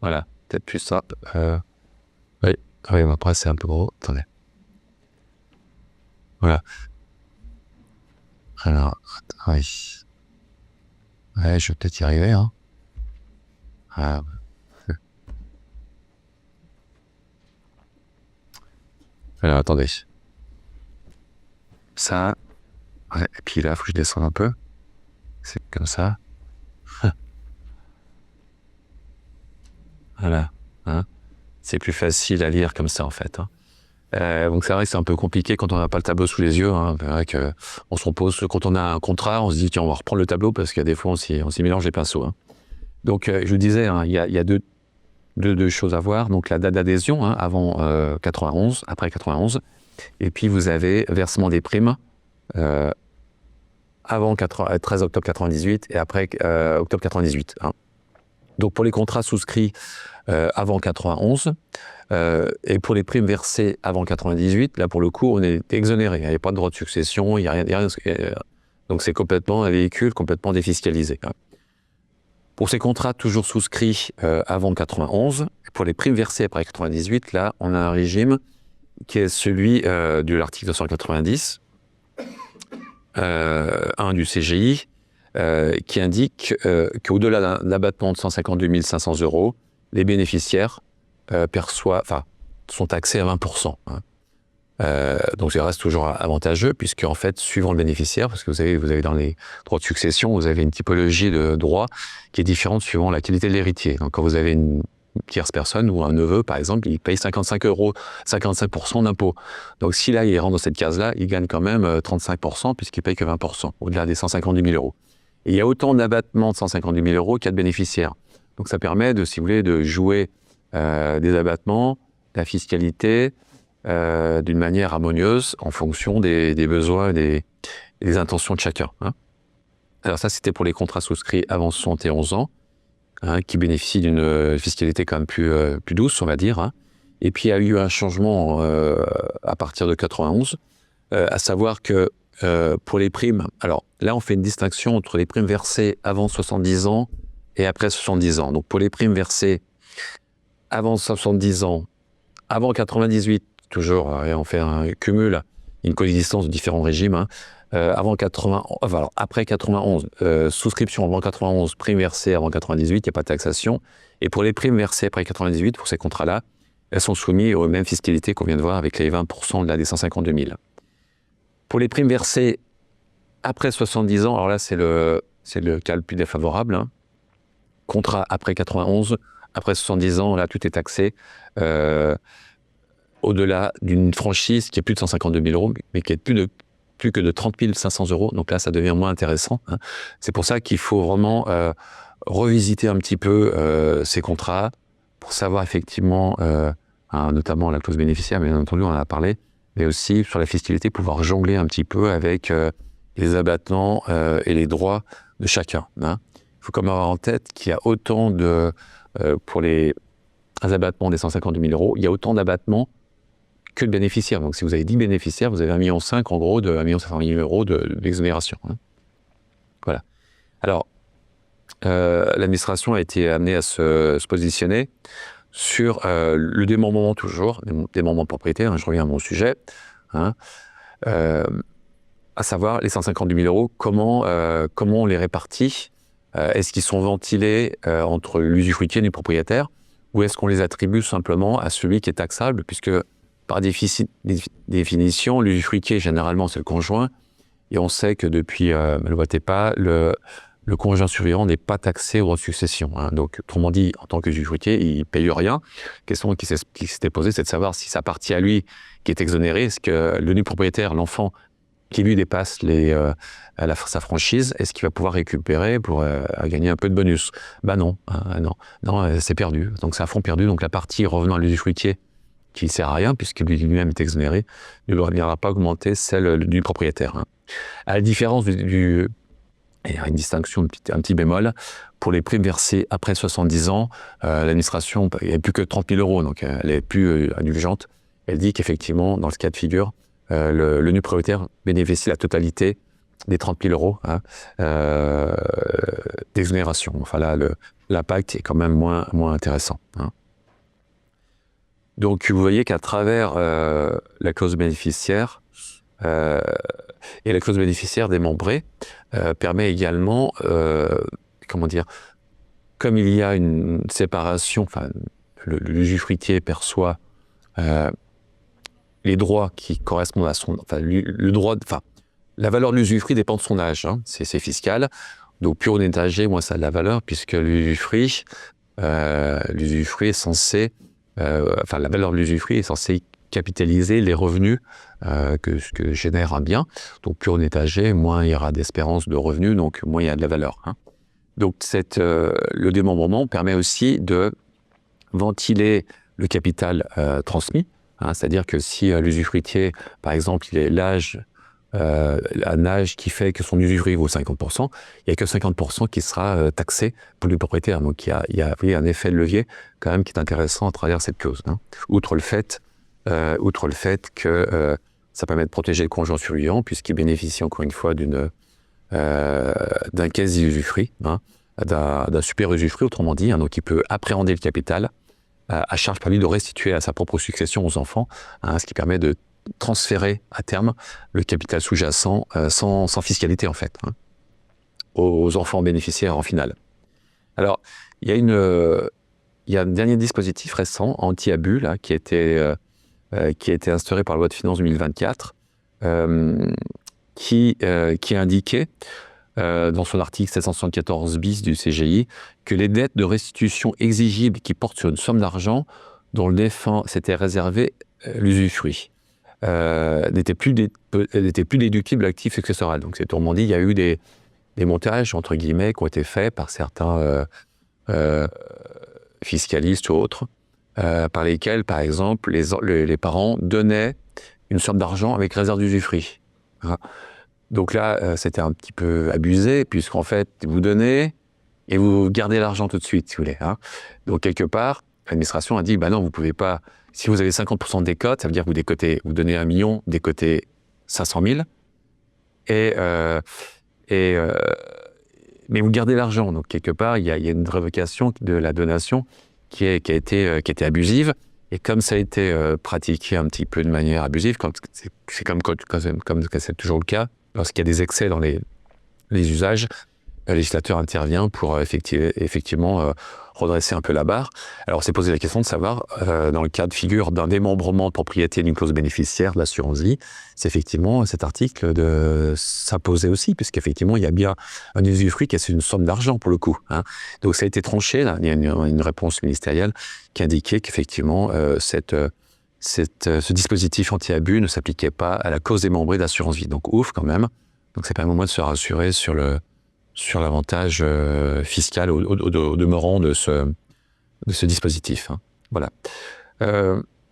voilà, peut-être plus ça. Oui, oui, mais après, c'est un peu gros. Attendez. Voilà. Alors, oui. Ouais, je vais peut-être y arriver, hein. Ah. Alors, attendez. Ça. Ouais, et puis là, il faut que je descende un peu. C'est comme ça. Voilà. Hein. C'est plus facile à lire comme ça, en fait. Hein. Donc c'est vrai que c'est un peu compliqué quand on n'a pas le tableau sous les yeux. Hein. C'est vrai que on se repose, quand on a un contrat, on se dit tiens, on va reprendre le tableau parce qu'il y a des fois on s'y mélange les pinceaux. Hein. Donc je vous disais, hein, il y a deux choses à voir. Donc la date d'adhésion, hein, avant 91, après 91, et puis vous avez versement des primes avant 13 octobre 98 et après octobre 98. Hein. Donc pour les contrats souscrits avant 91 et pour les primes versées avant 98, là pour le coup on est exonéré, il n'y a pas de droit de succession, il n'y a rien, donc c'est complètement un véhicule complètement défiscalisé. Hein. Pour ces contrats toujours souscrits avant 91, pour les primes versées après 98, là on a un régime qui est celui de l'article 290 1 du CGI, qui indique qu'au-delà d'un abattement de 152 500 €, les bénéficiaires sont taxés à 20%. Hein. Donc ça reste toujours avantageux, puisque en fait, suivant le bénéficiaire, parce que vous avez dans les droits de succession, vous avez une typologie de droit qui est différente suivant la qualité de l'héritier. Donc quand vous avez une tierce personne ou un neveu, par exemple, il paye 55% d'impôts. Donc si là, il rentre dans cette case-là, il gagne quand même 35%, puisqu'il paye que 20%, au-delà des 152 000 €. Et il y a autant d'abattements de 152 000 € qu'il y a de bénéficiaires. Donc ça permet de, si vous voulez, de jouer des abattements, la fiscalité, d'une manière harmonieuse en fonction des besoins et des intentions de chacun. Hein. Alors ça, c'était pour les contrats souscrits avant 71 ans, hein, qui bénéficient d'une fiscalité quand même plus douce, on va dire. Hein. Et puis il y a eu un changement à partir de 91, à savoir que pour les primes, alors là on fait une distinction entre les primes versées avant 70 ans et après 70 ans. Donc pour les primes versées avant 70 ans, avant 98, toujours, et on fait un cumul, une coexistence de différents régimes, hein, après 91, souscription avant 91, primes versées avant 98, il n'y a pas de taxation. Et pour les primes versées après 98, pour ces contrats-là, elles sont soumises aux mêmes fiscalités qu'on vient de voir avec les 20% des 152 000. Pour les primes versées après 70 ans, alors là, c'est le cas le plus défavorable. Hein. Contrat après 91, après 70 ans, là, tout est taxé. Au-delà d'une franchise qui est plus de 152 000 euros, mais qui est plus que de 30 500 euros. Donc là, ça devient moins intéressant. Hein. C'est pour ça qu'il faut vraiment revisiter un petit peu ces contrats pour savoir effectivement, notamment la clause bénéficiaire, bien entendu, on en a parlé, mais aussi sur la fiscalité, pouvoir jongler un petit peu avec les abattements et les droits de chacun. Hein. Il faut quand même avoir en tête qu'il y a autant de, pour les abattements des 152 000 euros, il y a autant d'abattements que de bénéficiaires. Donc si vous avez 10 bénéficiaires, vous avez 1,5 million en gros, de 1,5 million euros d'exonération. Hein. Voilà. Alors, l'administration a été amenée à se positionner sur le démembrement toujours, démembrement propriétaire, hein, je reviens à mon sujet, hein, à savoir les 152 000 euros, comment on les répartit, est-ce qu'ils sont ventilés entre l'usufruitier et le propriétaire, ou est-ce qu'on les attribue simplement à celui qui est taxable, puisque par définition, l'usufruitier, généralement, c'est le conjoint, et on sait que depuis la loi TEPA, le conjoint survivant n'est pas taxé aux droits de succession. Hein. Donc, autrement dit, en tant qu'usufruitier, il ne paye rien. La question qui s'était posée, c'est de savoir si sa partie à lui qui est exonérée, est-ce que le nu propriétaire, l'enfant qui lui dépasse sa franchise, est-ce qu'il va pouvoir récupérer pour gagner un peu de bonus? Ben non, non, c'est perdu. Donc, c'est un fonds perdu. Donc, la partie revenant à l'usufruitier, qui ne sert à rien, puisque lui-même est exonéré, ne viendra pas augmenter celle du propriétaire. Hein. À la différence il y a une distinction, un petit bémol, pour les primes versées après 70 ans, l'administration, il n'y a plus que 30 000 euros, donc elle est plus indulgente. Elle dit qu'effectivement, dans ce cas de figure, le nu propriétaire bénéficie de la totalité des 30 000 euros hein, d'exonération. Enfin là, l'impact est quand même moins intéressant. Hein. Donc, vous voyez qu'à travers la clause bénéficiaire et la clause bénéficiaire démembrée permet également, comment dire, comme il y a une séparation, enfin, l'usufruitier perçoit les droits qui correspondent à son, enfin, la valeur de l'usufruit dépend de son âge, hein, c'est fiscal. Donc, plus on est âgé, moins ça a de la valeur, puisque l'usufruit est censé la valeur de l'usufruit est censée capitaliser les revenus que génère un bien. Donc, plus on est âgé, moins il y aura d'espérance de revenus, donc moins il y a de la valeur. Hein. Donc, le démembrement permet aussi de ventiler le capital transmis. Hein, c'est-à-dire que si l'usufruitier, par exemple, il est un âge qui fait que son usufruit vaut 50%, il n'y a que 50% qui sera taxé pour le propriétaire. Donc il y a un effet de levier quand même qui est intéressant à travers cette clause. Hein. Outre le fait que ça permet de protéger le conjoint survivant puisqu'il bénéficie encore une fois d'un quasi-usufruit, hein, d'un super usufruit, autrement dit, hein, donc il peut appréhender le capital à charge par lui de restituer à sa propre succession aux enfants, hein, ce qui permet de transférer à terme le capital sous-jacent sans fiscalité en fait, hein, aux enfants bénéficiaires en finale. Alors, il y a un dernier dispositif récent, anti-abus, là, qui a été instauré par la loi de finances 2024, qui indiquait dans son article 774 bis du CGI que les dettes de restitution exigibles qui portent sur une somme d'argent dont le défunt s'était réservé l'usufruit n'étaient plus déductibles de l'actif successoral. Donc, c'est autrement dit, il y a eu des montages, entre guillemets, qui ont été faits par certains fiscalistes ou autres, par lesquels, par exemple, les parents donnaient une somme d'argent avec réserve d'usufruit. Hein. Donc là, c'était un petit peu abusé, puisqu'en fait, vous donnez et vous gardez l'argent tout de suite, si vous voulez. Hein. Donc, quelque part, l'administration a dit, bah non, vous ne pouvez pas. Si vous avez 50% de décote, ça veut dire que vous donnez 1 million, décotez 500 000, mais vous gardez l'argent. Donc, quelque part, il y a une révocation de la donation qui a été abusive. Et comme ça a été pratiqué un petit peu de manière abusive, c'est comme c'est toujours le cas, lorsqu'il y a des excès dans les usages, le législateur intervient pour effectivement redresser un peu la barre. Alors, on s'est posé la question de savoir, dans le cas de figure d'un démembrement de propriété d'une clause bénéficiaire de l'assurance vie, c'est effectivement cet article s'imposait aussi, puisqu'effectivement, il y a bien un usufruit qui est une somme d'argent pour le coup. Hein. Donc, ça a été tranché, là. Il y a une réponse ministérielle qui indiquait qu'effectivement, ce dispositif anti-abus ne s'appliquait pas à la clause démembrée d'assurance vie. Donc, ouf quand même. Donc, c'est pas un moment de se rassurer sur l'avantage fiscal au demeurant de ce dispositif. Hein. Voilà.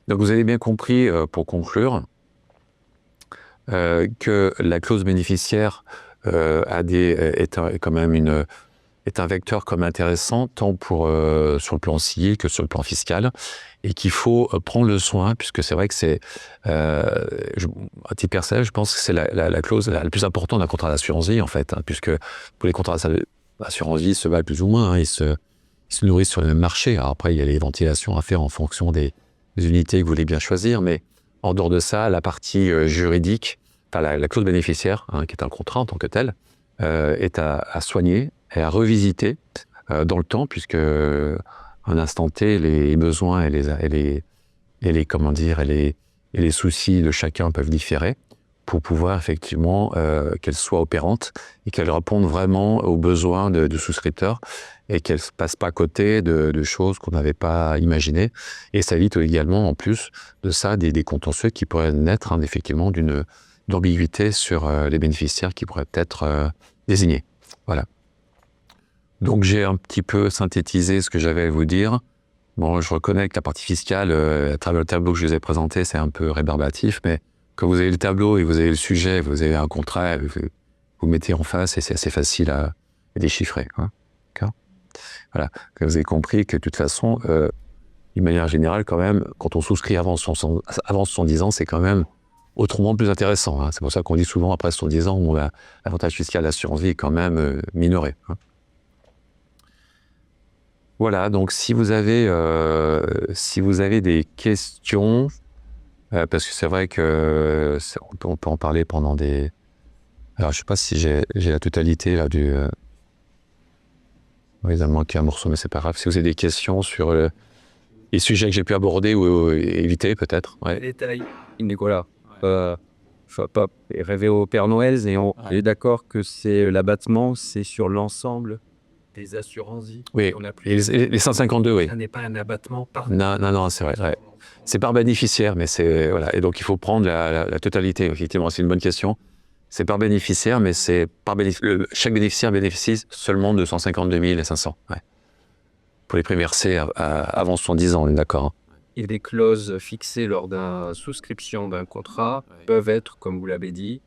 Donc vous avez bien compris, pour conclure, que la clause bénéficiaire est un vecteur comme intéressant tant sur le plan civil que sur le plan fiscal, et qu'il faut prendre le soin, puisque c'est vrai que c'est, à titre personnel, je pense que c'est la clause la plus importante d'un contrat d'assurance vie, en fait, hein, puisque pour les contrats d'assurance vie se valent plus ou moins, hein, ils se nourrissent sur le même marché. Alors après, il y a les ventilations à faire en fonction des unités que vous voulez bien choisir, mais en dehors de ça, la partie juridique, enfin la clause bénéficiaire, hein, qui est un contrat en tant que tel, est à soigner et à revisiter dans le temps, puisque à un instant T, les besoins et les soucis de chacun peuvent différer, pour pouvoir effectivement qu'elle soit opérante et qu'elle réponde vraiment aux besoins de souscripteurs, et qu'elle ne passe pas à côté de choses qu'on n'avait pas imaginées. Et ça évite également, en plus de ça, des contentieux qui pourraient naître, hein, effectivement d'une ambiguïté sur les bénéficiaires qui pourraient être désignés. Voilà. Donc j'ai un petit peu synthétisé ce que j'avais à vous dire. Bon, je reconnais que la partie fiscale, à travers le tableau que je vous ai présenté, c'est un peu rébarbatif, mais quand vous avez le tableau et vous avez le sujet, vous avez un contrat, vous mettez en face et c'est assez facile à déchiffrer. Hein. D'accord ? Voilà. Vous avez compris que de toute façon, d'une manière générale, quand même, quand on souscrit avant 70 ans, c'est quand même autrement plus intéressant. Hein. C'est pour ça qu'on dit souvent, après 70 ans, l'avantage fiscal de l'assurance vie est quand même minoré. Hein. Voilà, donc si vous avez des questions, parce que c'est vrai que on peut en parler pendant des... Alors, je ne sais pas si j'ai la totalité là, du... Oui, il a manqué un morceau, mais c'est pas grave. Si vous avez des questions sur les sujets que j'ai pu aborder ou éviter, peut-être. Ouais. Détail, Nicolas. Faut pas rêver au Père Noël, et on est d'accord que c'est l'abattement, c'est sur l'ensemble des assurances-vie. Oui, les 152, oui. Ça n'est pas un abattement par... Non, c'est vrai. Ouais. C'est par bénéficiaire, mais c'est... Voilà. Et donc, il faut prendre la totalité. Effectivement, c'est une bonne question. C'est par bénéficiaire, mais c'est chaque bénéficiaire bénéficie seulement de 152 500. Ouais. Pour les premiers versés avant 70 ans, on est d'accord. Hein. Et les clauses fixées lors d'une souscription d'un contrat peuvent être, comme vous l'avez dit,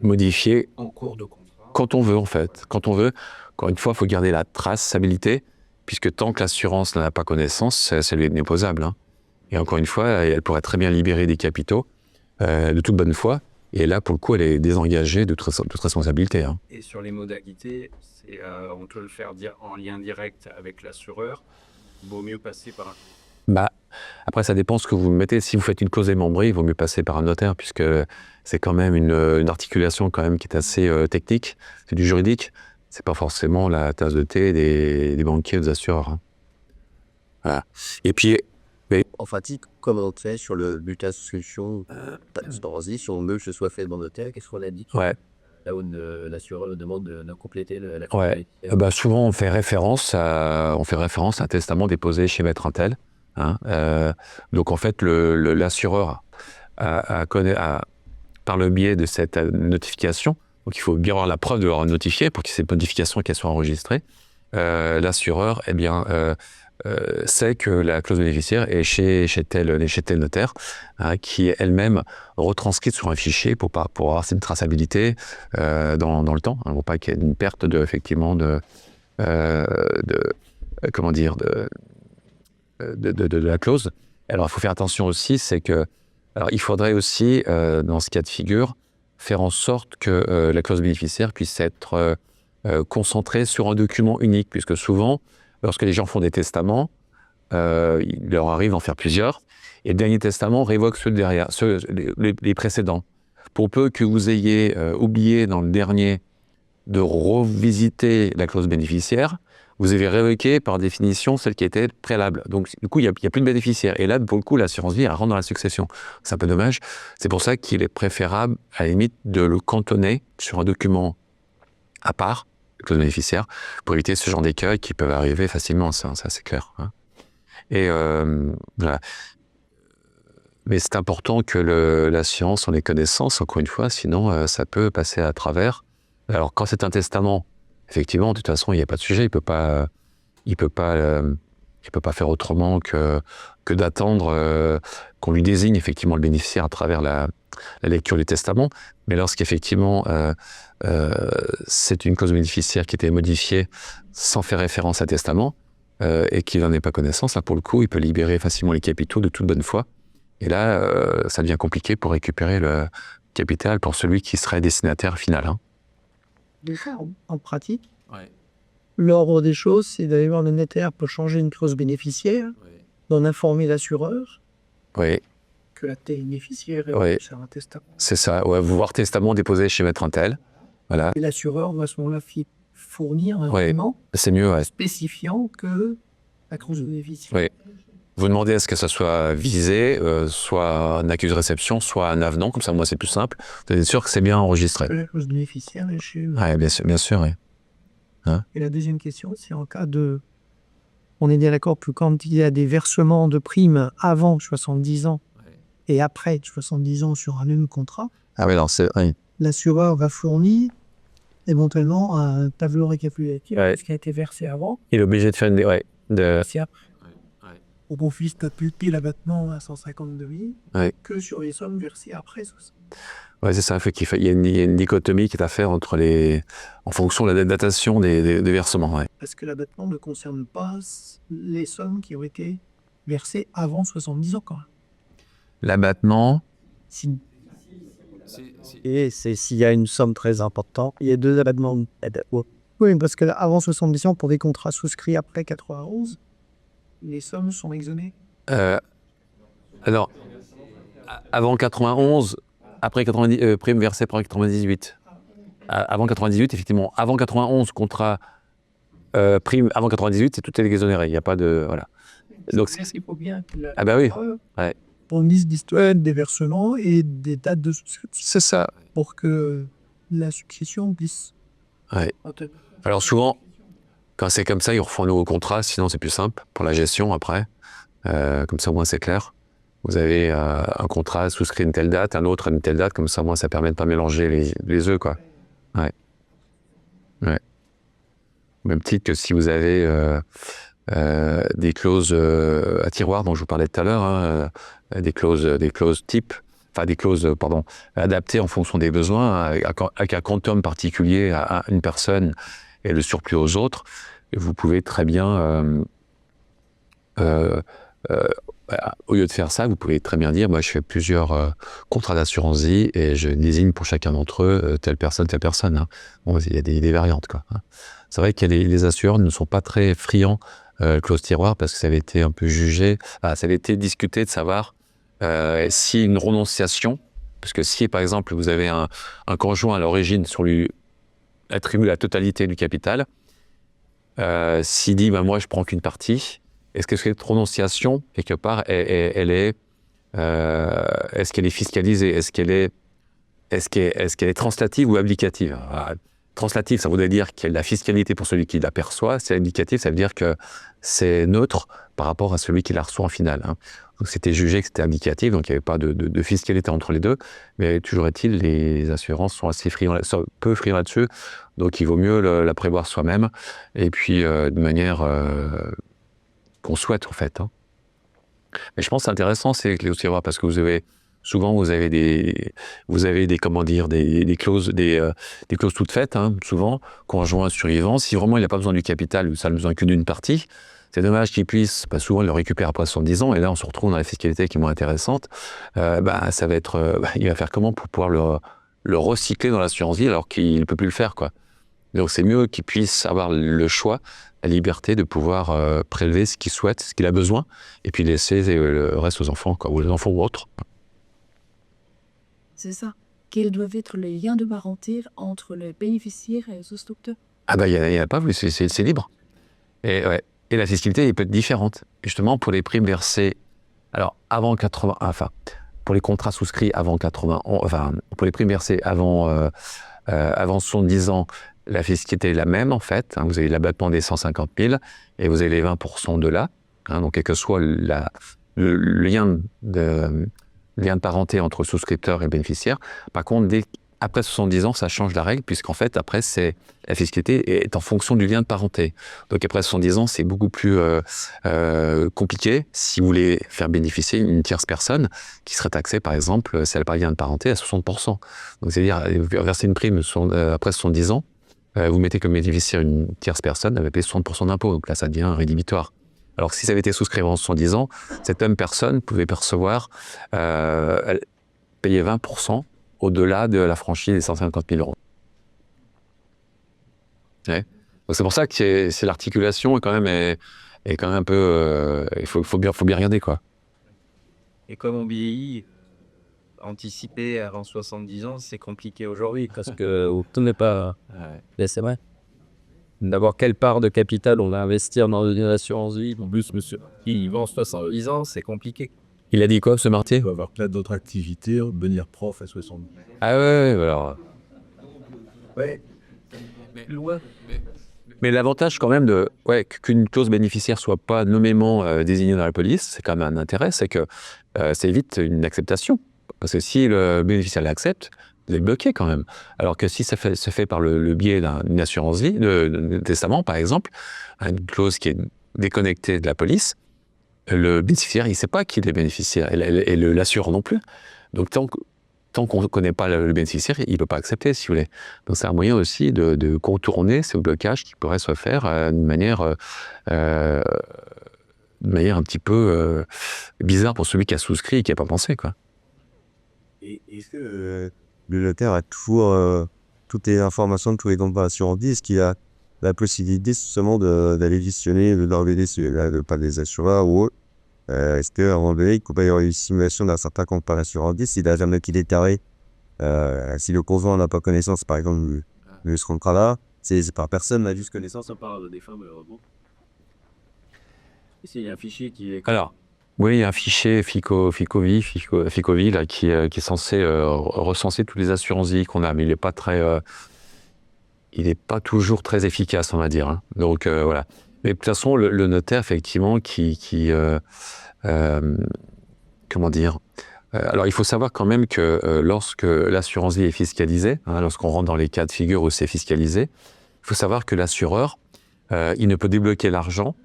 modifiées en cours de contrat. Quand on veut, en fait. Quand on veut. Encore une fois, il faut garder la traçabilité, puisque tant que l'assurance n'en a pas connaissance, ça lui est inopposable. Hein. Et encore une fois, elle pourrait très bien libérer des capitaux de toute bonne foi. Et là, pour le coup, elle est désengagée de toute responsabilité. Hein. Et sur les modalités, on peut le faire en lien direct avec l'assureur. Il vaut mieux passer par un... Après, ça dépend ce que vous mettez. Si vous faites une clause démembrée, il vaut mieux passer par un notaire, puisque c'est quand même une articulation quand même qui est assez technique. C'est du juridique. C'est pas forcément la tasse de thé des banquiers ou des assureurs. Hein. Voilà. Et puis... En pratique, comme on fait sur le bulletin de souscription d'assurance vie, si on veut que ce soit fait dans le notaire, qu'est-ce qu'on a dit ? Ouais. Là où l'assureur nous demande de compléter la ouais. Souvent, on fait référence à un testament déposé chez Maître Intel. Hein. Donc, en fait, l'assureur par le biais de cette notification, donc il faut bien avoir la preuve de leur notifier pour que cette notification qu'elle soit enregistrée. L'assureur, sait que la clause bénéficiaire est chez tel notaire, hein, qui est elle-même retranscrite sur un fichier pour avoir cette traçabilité dans le temps, hein, pour pas qu'il y ait une perte de la clause. Alors il faut faire attention aussi, c'est que il faudrait aussi dans ce cas de figure faire en sorte que la clause bénéficiaire puisse être concentrée sur un document unique, puisque souvent lorsque les gens font des testaments, il leur arrive d'en faire plusieurs, et le dernier testament révoque ceux derrière, les précédents. Pour peu que vous ayez oublié dans le dernier de revisiter la clause bénéficiaire, vous avez révoqué par définition celle qui était préalable. Donc, du coup, il n'y a plus de bénéficiaire. Et là, pour le coup, l'assurance vie, elle rentre dans la succession. C'est un peu dommage. C'est pour ça qu'il est préférable, à la limite, de le cantonner sur un document à part, clause bénéficiaire, pour éviter ce genre d'écueils qui peuvent arriver facilement. Ça c'est clair. Hein. Et voilà. Mais c'est important que l'assurance en ait connaissance, encore une fois, sinon ça peut passer à travers. Alors, quand c'est un testament, effectivement, de toute façon, il n'y a pas de sujet. Il peut pas faire autrement que d'attendre qu'on lui désigne effectivement le bénéficiaire à travers la lecture du testament. Mais lorsqu'effectivement c'est une clause bénéficiaire qui était modifiée sans faire référence à testament et qu'il n'en ait pas connaissance, là pour le coup, il peut libérer facilement les capitaux de toute bonne foi. Et là, ça devient compliqué pour récupérer le capital pour celui qui serait destinataire final. Hein. Déjà, en pratique, l'ordre des choses, c'est d'aller voir le notaire pour changer une clause bénéficiaire, d'en informer l'assureur Oui, que la bénéficiaire Oui. est sur un testament. c'est ça. Ouais, vous voir testament déposé chez Maître Intel. Voilà, Et l'assureur va à ce moment-là fournir un Ouais. document c'est mieux. Ouais. spécifiant que la clause bénéficiaire. Oui. Vous demandez à ce que ça soit visé, soit un accusé de réception, soit un avenant, comme ça, moi, c'est plus simple. Vous êtes sûr que c'est bien enregistré. Que la clause bénéficiaire est chez eux. Oui, bien sûr, oui. Et la deuxième question, c'est en cas de... On est bien d'accord que quand il y a des versements de primes avant 70 ans et après 70 ans sur un même contrat, Ah oui, non, c'est... Oui. l'assureur va fournir éventuellement un tableau récapitulatif Ouais. de ce qui a été versé avant Il est obligé de faire une... Ouais, et après. Pour qu'on puisse taper l'abattement à 152 000 Ouais. que sur les sommes versées après. Ouais, c'est ça. Il y a une dichotomie qui est à faire entre en fonction de la datation des versements. Ouais. Parce que l'abattement ne concerne pas les sommes qui ont été versées avant 70 ans quand même. L'abattement, Et c'est s'il y a une somme très importante, il y a deux abattements. Oui, parce que avant 70 ans, pour des contrats souscrits après 91, les sommes sont exonérées. alors, avant 91, après 90, prime versée par 98. Avant 98, effectivement. Avant 91, contrat prime avant 98, c'est tout est exonéré. Il n'y a pas de... Voilà. Donc, Il faut bien que Ah bah oui. Ouais. fournisse d'histoire des versements et des dates de souscription C'est ça. pour que la succession puisse... Ouais. Alors souvent, quand c'est comme ça, ils refont un nouveau contrat, sinon c'est plus simple pour la gestion après. Comme ça, au moins, c'est clair. Vous avez un contrat souscrit à une telle date, un autre à une telle date, comme ça, au moins, ça permet de ne pas mélanger les œufs, quoi. Ouais. Ouais. Au même titre que si vous avez des clauses à tiroir dont je vous parlais tout à l'heure, hein, des clauses type, enfin des clauses, pardon, adaptées en fonction des besoins, avec un quantum particulier à une personne et le surplus aux autres, et vous pouvez très bien, au lieu de faire ça, vous pouvez très bien dire, moi je fais plusieurs contrats d'assurance vie et je désigne pour chacun d'entre eux telle personne. Hein. Bon, il y a des variantes, quoi. Hein. C'est vrai que les assureurs ne sont pas très friands clause tiroir parce que ça avait été un peu jugé, ça avait été discuté de savoir si une renonciation, parce que si par exemple vous avez un conjoint à l'origine sur lui attribue la totalité du capital, s'il dit moi je prends qu'une partie, est-ce que cette renonciation quelque part elle est est-ce qu'elle est fiscalisée, est-ce qu'elle est translative ou applicative? Translative, ça voudrait dire qu'il y a de la fiscalité pour celui qui la perçoit. C'est applicatif, ça veut dire que c'est neutre par rapport à celui qui la reçoit en finale. Hein. Donc c'était jugé que c'était applicatif, donc il n'y avait pas de fiscalité entre les deux. Mais toujours est-il, les assurances sont assez peu friands là-dessus, donc il vaut mieux la prévoir soi-même, et puis de manière qu'on souhaite en fait. Hein. Mais je pense que c'est intéressant, c'est que les tiroirs, parce que vous avez des comment dire, des clauses toutes faites, hein, souvent, conjoint survivant. Si vraiment il n'a pas besoin du capital ou ça n'a besoin que d'une partie, c'est dommage qu'il puisse, souvent il le récupère après 70 ans, et là on se retrouve dans la fiscalité qui est moins intéressante. Ça va être, il va faire comment pour pouvoir le recycler dans l'assurance vie alors qu'il ne peut plus le faire, quoi. Donc c'est mieux qu'il puisse avoir le choix, la liberté de pouvoir prélever ce qu'il souhaite, ce qu'il a besoin, et puis laisser le reste aux enfants, quoi, ou aux enfants ou autres. C'est ça. quels doivent être les liens de parenté entre les bénéficiaires et les souscripteurs? Ah bah, il y a pas, oui, c'est libre. Et, ouais. Et la fiscalité, elle peut être différente. Justement, pour les primes versées, alors, avant 80, enfin, pour les contrats souscrits avant 80 ans, enfin, pour les primes versées avant 70 ans, la fiscalité est la même, en fait. Hein, vous avez l'abattement des 150 000 et vous avez les 20% de là. Hein, donc, quel que soit le lien de parenté entre souscripteur et bénéficiaire. Par contre, après 70 ans, ça change la règle, puisqu'en fait, après, la fiscalité est en fonction du lien de parenté. Donc, après 70 ans, c'est beaucoup plus compliqué si vous voulez faire bénéficier une tierce personne qui serait taxée, par exemple, si elle n'a pas de lien de parenté, à 60%. Donc, c'est-à-dire, verser une prime après 70 ans, vous mettez comme bénéficiaire une tierce personne, elle va payer 60% d'impôt. Donc là, ça devient rédhibitoire. Alors que si ça avait été souscrit avant 70 ans, cette même personne pouvait percevoir, payer 20% au-delà de la franchise des 150 000 euros. Ouais. Donc c'est pour ça que c'est l'articulation est quand même un peu... il faut bien regarder, quoi. Et comme on vieillit, anticiper avant 70 ans, c'est compliqué aujourd'hui parce que tout n'est pas... Mais c'est vrai. D'abord, quelle part de capital on va investir dans une assurance vie? En plus, monsieur, il vend 70 ans, c'est compliqué. Il a dit quoi, ce Martier? Il peut avoir plein d'autres activités, devenir prof à 60 ans. Ah ouais, alors... Ouais. Mais l'avantage quand même qu'une clause bénéficiaire soit pas nommément désignée dans la police, c'est quand même un intérêt, c'est que ça évite une acceptation. Parce que si le bénéficiaire l'accepte, vous êtes bloqué quand même. Alors que si ça se fait par le biais d'une assurance vie, de testament par exemple, une clause qui est déconnectée de la police, le bénéficiaire, il ne sait pas qui est le bénéficiaire, et l'assureur non plus. Donc tant qu'on ne connaît pas le bénéficiaire, il ne peut pas accepter, si vous voulez. Donc c'est un moyen aussi de contourner ce blocage qui pourrait se faire d'une manière un petit peu bizarre pour celui qui a souscrit et qui n'a pas pensé, quoi. Et est-ce que le notaire a toujours toutes les informations de tous les contrats d'assurance vie? Est-ce qu'il a la possibilité justement d'aller visionner, d'enlever pas des assureurs ou autre? Est-ce qu'à un moment donné, il peut pas y avoir une simulation d'un certain contrat d'assurance vie s'il a jamais qu'il est taré, si le conjoint n'a pas connaissance, par exemple, de ce contrat-là, c'est par personne n'a juste connaissance à part des femmes, malheureusement. Il y a un fichier qui est... Alors, oui, il y a un fichier Ficovi là, qui est censé recenser toutes les assurances vie qu'on a, mais il n'est pas toujours très efficace, on va dire. Hein. Donc voilà. Mais de toute façon, le notaire, effectivement, comment dire, alors il faut savoir quand même que lorsque l'assurance vie est fiscalisée, hein, lorsqu'on rentre dans les cas de figure où c'est fiscalisé, il faut savoir que l'assureur, il ne peut débloquer l'argent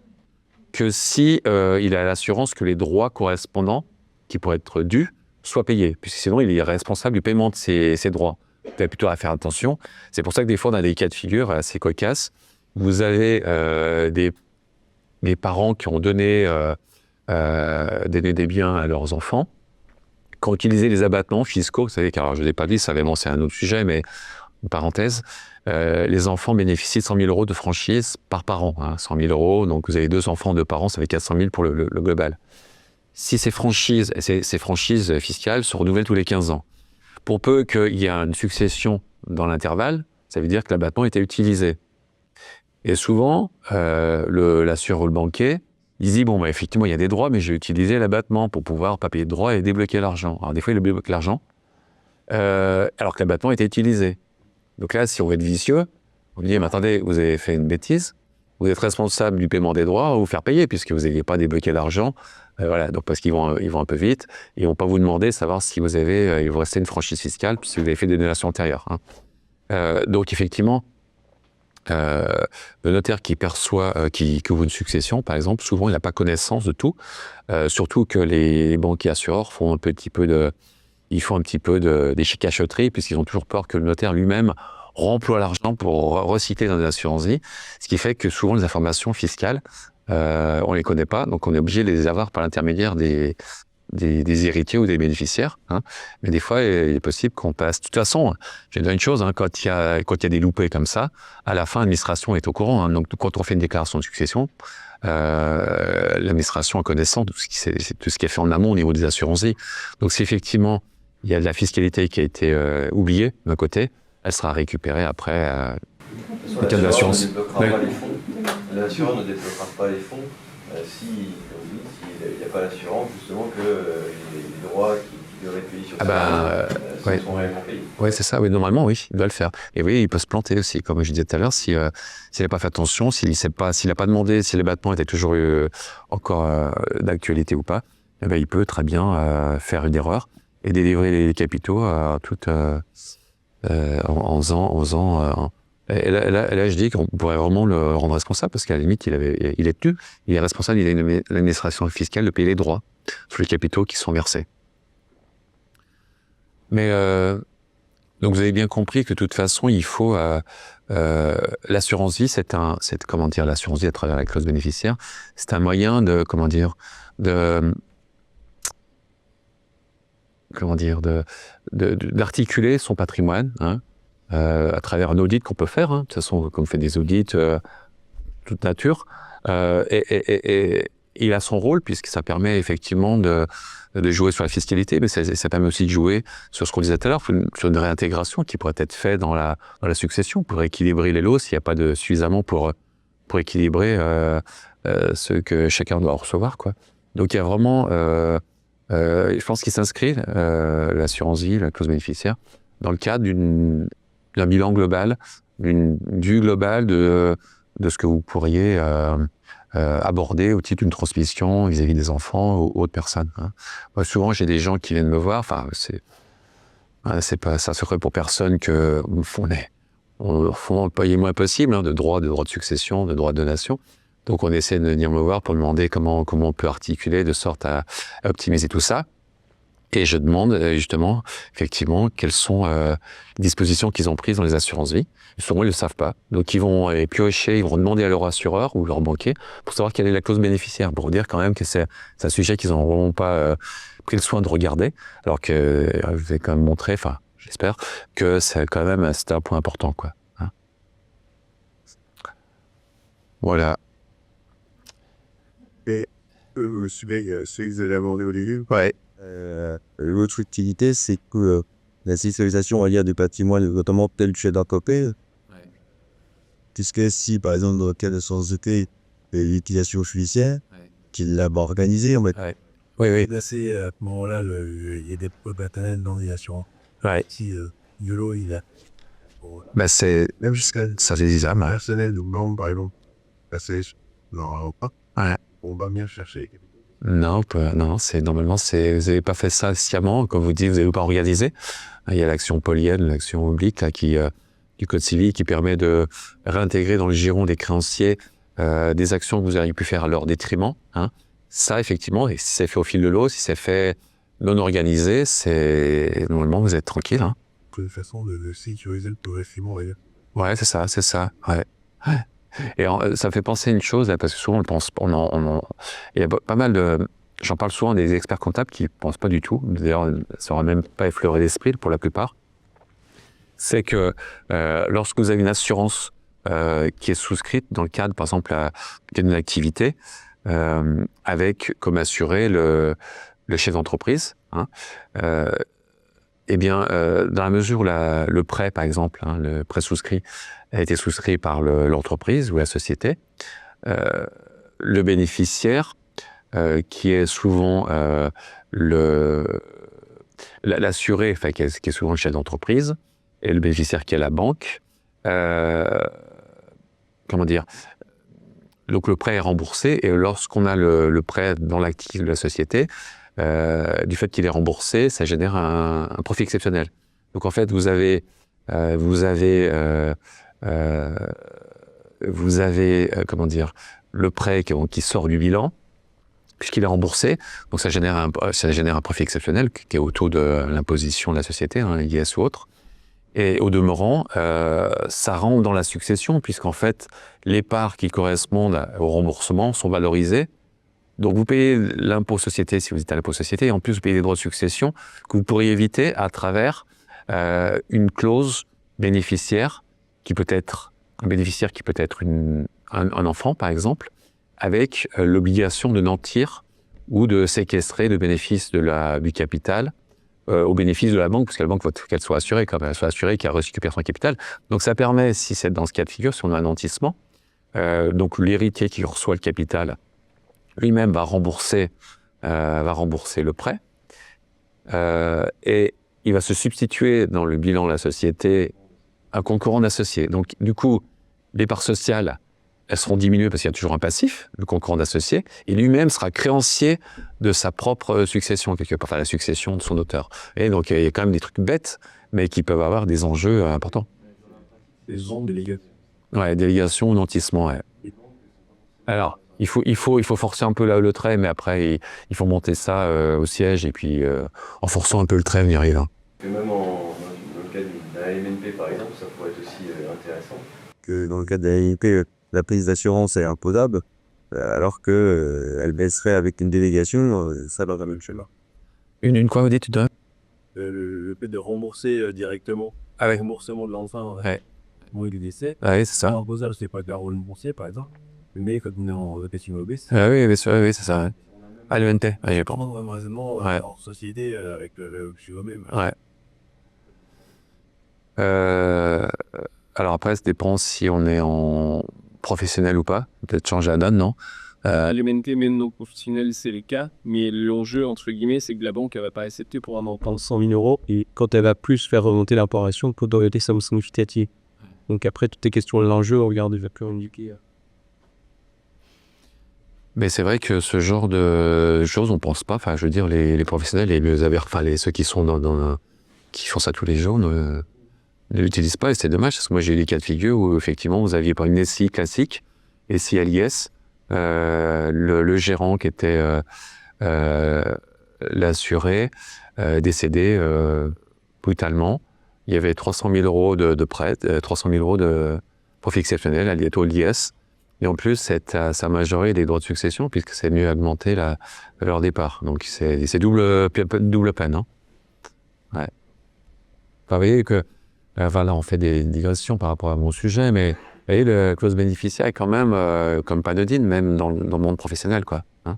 que si il a l'assurance que les droits correspondants qui pourraient être dus soient payés, puisque sinon il est responsable du paiement de ces droits. Vous avez plutôt à faire attention. C'est pour ça que des fois, on a des cas de figure assez cocasses. Vous avez des parents qui ont donné des biens à leurs enfants, qui ont utilisé les abattements fiscaux. Vous savez, alors je ne l'ai pas dit, ça vraiment c'est un autre sujet, mais une parenthèse, les enfants bénéficient de 100 000 euros de franchise par parent. Hein, 100 000 euros, donc vous avez 2 enfants, 2 parents, ça fait 400 000 pour le global. Si ces franchises fiscales se renouvellent tous les 15 ans, pour peu qu'il y ait une succession dans l'intervalle, ça veut dire que l'abattement était utilisé. Et souvent, l'assureur ou le banquier, il dit, bon, bah, effectivement, il y a des droits, mais j'ai utilisé l'abattement pour pouvoir pas payer de droits et débloquer l'argent. Alors des fois, il débloque l'argent, alors que l'abattement était utilisé. Donc là, si on veut être vicieux, on dit, mais attendez, vous avez fait une bêtise, vous êtes responsable du paiement des droits, on va vous faire payer, puisque vous n'aviez pas débloqué l'argent. Voilà, donc parce qu'ils vont un peu vite, et ils ne vont pas vous demander de savoir si vous avez, il vous restait une franchise fiscale, puisque vous avez fait des donations antérieures. Hein. Donc effectivement, le notaire qui perçoit, qui couvre une succession, par exemple, souvent il n'a pas connaissance de tout, surtout que les banquiers assureurs font un petit peu des cachotteries, puisqu'ils ont toujours peur que le notaire lui-même remploie l'argent pour recycler dans des assurances vie, ce qui fait que souvent les informations fiscales, on ne les connaît pas, donc on est obligé de les avoir par l'intermédiaire des héritiers ou des bénéficiaires. Hein. Mais des fois, il est possible qu'on passe... De toute façon, je vais dire une chose, hein, quand il y a des loupés comme ça, à la fin, l'administration est au courant. Hein. Donc, quand on fait une déclaration de succession, l'administration a connaissance de tout ce qui est fait en amont au niveau des assurances vie. Donc, si effectivement, il y a de la fiscalité qui a été oubliée d'un côté, elle sera récupérée après le cas de l'assurance. L'assureur ne débloquera pas les fonds s'il n'y a pas l'assurance, justement, que les droits qui devraient être payés sur ça sont réellement payés. Oui, c'est ça. Oui, normalement, oui, il doit le faire. Et oui, il peut se planter aussi, comme je disais tout à l'heure, s'il n'a pas fait attention, s'il n'a pas demandé si les battements étaient toujours encore d'actualité ou pas, eh ben, il peut très bien faire une erreur et délivrer les capitaux en faisant. Et là, je dis qu'on pourrait vraiment le rendre responsable parce qu'à la limite, il est responsable, il a l'administration fiscale de payer les droits sur les capitaux qui sont versés. Mais donc vous avez bien compris que de toute façon, il faut l'assurance vie, l'assurance vie à travers la clause bénéficiaire, c'est un moyen d'articuler son patrimoine. Hein, à travers un audit qu'on peut faire, hein. De toute façon, comme on fait des audits toute nature, et il a son rôle puisque ça permet effectivement de jouer sur la fiscalité, mais ça permet aussi de jouer sur ce qu'on disait tout à l'heure, sur une réintégration qui pourrait être faite dans la succession pour équilibrer les lots s'il n'y a pas de suffisamment pour équilibrer ce que chacun doit recevoir, quoi. Donc il y a vraiment, je pense qu'il s'inscrit l'assurance vie, la clause bénéficiaire, dans le cadre d'un bilan global, du global de ce que vous pourriez aborder au titre d'une transmission vis-à-vis des enfants ou autres personnes. Hein. Moi, souvent, j'ai des gens qui viennent me voir. Enfin, c'est pas ça secret pour personne que on font le moins possible de droits de succession, de droits de donation. Donc, on essaie de venir me voir pour me demander comment on peut articuler de sorte à optimiser tout ça. Et je demande justement, effectivement, quelles sont les dispositions qu'ils ont prises dans les assurances vie. Souvent, ils ne le savent pas. Donc, ils vont piocher, ils vont demander à leur assureur ou leur banquier pour savoir quelle est la clause bénéficiaire, pour dire quand même que c'est un sujet qu'ils n'ont vraiment pas pris le soin de regarder. Alors que je vous ai quand même montré, enfin, j'espère, que c'est quand même c'était un point important, quoi. Hein, voilà. Et ce que vous avez abordé au début. Ouais. L'autre utilité, c'est que la sécurisation du patrimoine, notamment tel chez d'entreprise, puisque si, par exemple, dans le cas de société, l'utilisation judiciaire, qu'il l'a organisé, on va Oui. Placé à ce moment-là, il y a des preuves internet dans les assurances. Ouais. Si YOLO, il a. Bah, même jusqu'à ça, c'est des âmes. personnel ou membre, par exemple, passé dans pas. Ouais. On va bien chercher. Non, normalement, vous n'avez pas fait ça sciemment, comme vous dites, vous n'avez pas organisé. Il y a l'action polienne, l'action oblique, là, du Code civil, qui permet de réintégrer dans le giron des créanciers des actions que vous auriez pu faire à leur détriment. Hein. Ça, effectivement, et si c'est fait au fil de l'eau, si c'est fait non organisé, normalement, vous êtes tranquille. Hein. C'est une façon de sécuriser le progressivement, Ouais, c'est ça. Ouais. Et ça me fait penser à une chose, là, parce que souvent on pense, il y a pas mal de, j'en parle souvent des experts comptables qui ne pensent pas du tout, d'ailleurs ça n'aura même pas effleuré l'esprit pour la plupart, c'est que lorsque vous avez une assurance qui est souscrite dans le cadre, par exemple, d'une activité, avec comme assuré le chef d'entreprise, hein, eh bien, dans la mesure où le prêt, par exemple, hein, le prêt souscrit a été souscrit par l'entreprise ou la société, le bénéficiaire, qui est souvent l'assuré, enfin, qui est souvent le chef d'entreprise, et le bénéficiaire qui est la banque, comment dire, donc le prêt est remboursé, et lorsqu'on a le prêt dans l'actif de la société, du fait qu'il est remboursé, ça génère un profit exceptionnel. Donc en fait, vous avez comment dire, le prêt qui sort du bilan, puisqu'il est remboursé, donc ça génère un profit exceptionnel qui est au taux de l'imposition de la société, hein, IS ou autre. Et au demeurant, ça rentre dans la succession, puisqu'en fait, les parts qui correspondent au remboursement sont valorisées. Donc vous payez l'impôt société si vous êtes à l'impôt société, et en plus vous payez des droits de succession que vous pourriez éviter à travers une clause bénéficiaire qui peut être un bénéficiaire qui peut être un enfant par exemple, avec l'obligation de nantir ou de séquestrer le bénéfice du capital au bénéfice de la banque, parce que la banque faut qu'elle soit assurée, comme elle soit assurée qu'elle récupère son capital. Donc ça permet, si c'est dans ce cas de figure, si on a un nantissement, donc l'héritier qui reçoit le capital lui-même va rembourser le prêt, et il va se substituer dans le bilan de la société un concurrent d'associé. Donc du coup, les parts sociales, elles seront diminuées parce qu'il y a toujours un passif, le concurrent d'associé, et lui-même sera créancier de sa propre succession, quelque part, enfin la succession de son auteur. Et donc il y a quand même des trucs bêtes, mais qui peuvent avoir des enjeux importants. Les zones de délégation. Ouais, délégation ou nantissement, ouais. Alors, il faut forcer un peu là le trait, mais après, il faut monter ça au siège, et puis en forçant un peu le trait, on y arrive. Hein. Et même dans le cas d'un MNP, par exemple, ça pourrait être aussi intéressant. Que dans le cas d'un AIP, la prise d'assurance est imposable, alors que elle baisserait avec une délégation, ça dans la même chose. Une quoi vous dites, tu dois Le fait de rembourser directement, Ah ouais. le remboursement de l'enfant, Ouais. bon, il est décès. Ah oui, c'est ça. Imposable, c'est pas de la rembourser, par exemple. Mais quand on est en rotation obèse, Ah oui, bien sûr, oui, c'est ça. Ouais. Ah, le NT, j'ai pas. prendre un raisonnement Ouais. en société avec le même. Ouais. Alors après, ça dépend si on est en professionnel ou pas. Peut-être changer la donne, non L'humanité, même non professionnel, c'est le cas. Mais l'enjeu, entre guillemets, c'est que la banque, elle va pas accepter pour un montant de 100 000 euros. Et quand elle va plus faire remonter l'importation, pour doter ça significatif. Donc après, toutes les questions de l'enjeu, on regarde, il va plus indiquer. Mais c'est vrai que ce genre de choses, on pense pas. Enfin, je veux dire, les professionnels et ceux qui sont qui font ça tous les jours ne l'utilisent pas, et c'est dommage, parce que moi j'ai eu des cas de figure où effectivement vous aviez pas une SCI classique, SCI LIS, le gérant qui était l'assuré décédé brutalement. Il y avait 300 000 euros de prêt, 300 000 euros de profit exceptionnel lié au LIS. Et en plus, ça majorait les droits de succession, puisque c'est mieux augmenter la valeur départ. Donc c'est double peine. Hein. Ouais. Enfin, vous voyez que là, on fait des digressions par rapport à mon sujet, mais vous voyez, le clause bénéficiaire est quand même comme panodine, même dans le monde professionnel, quoi. Hein.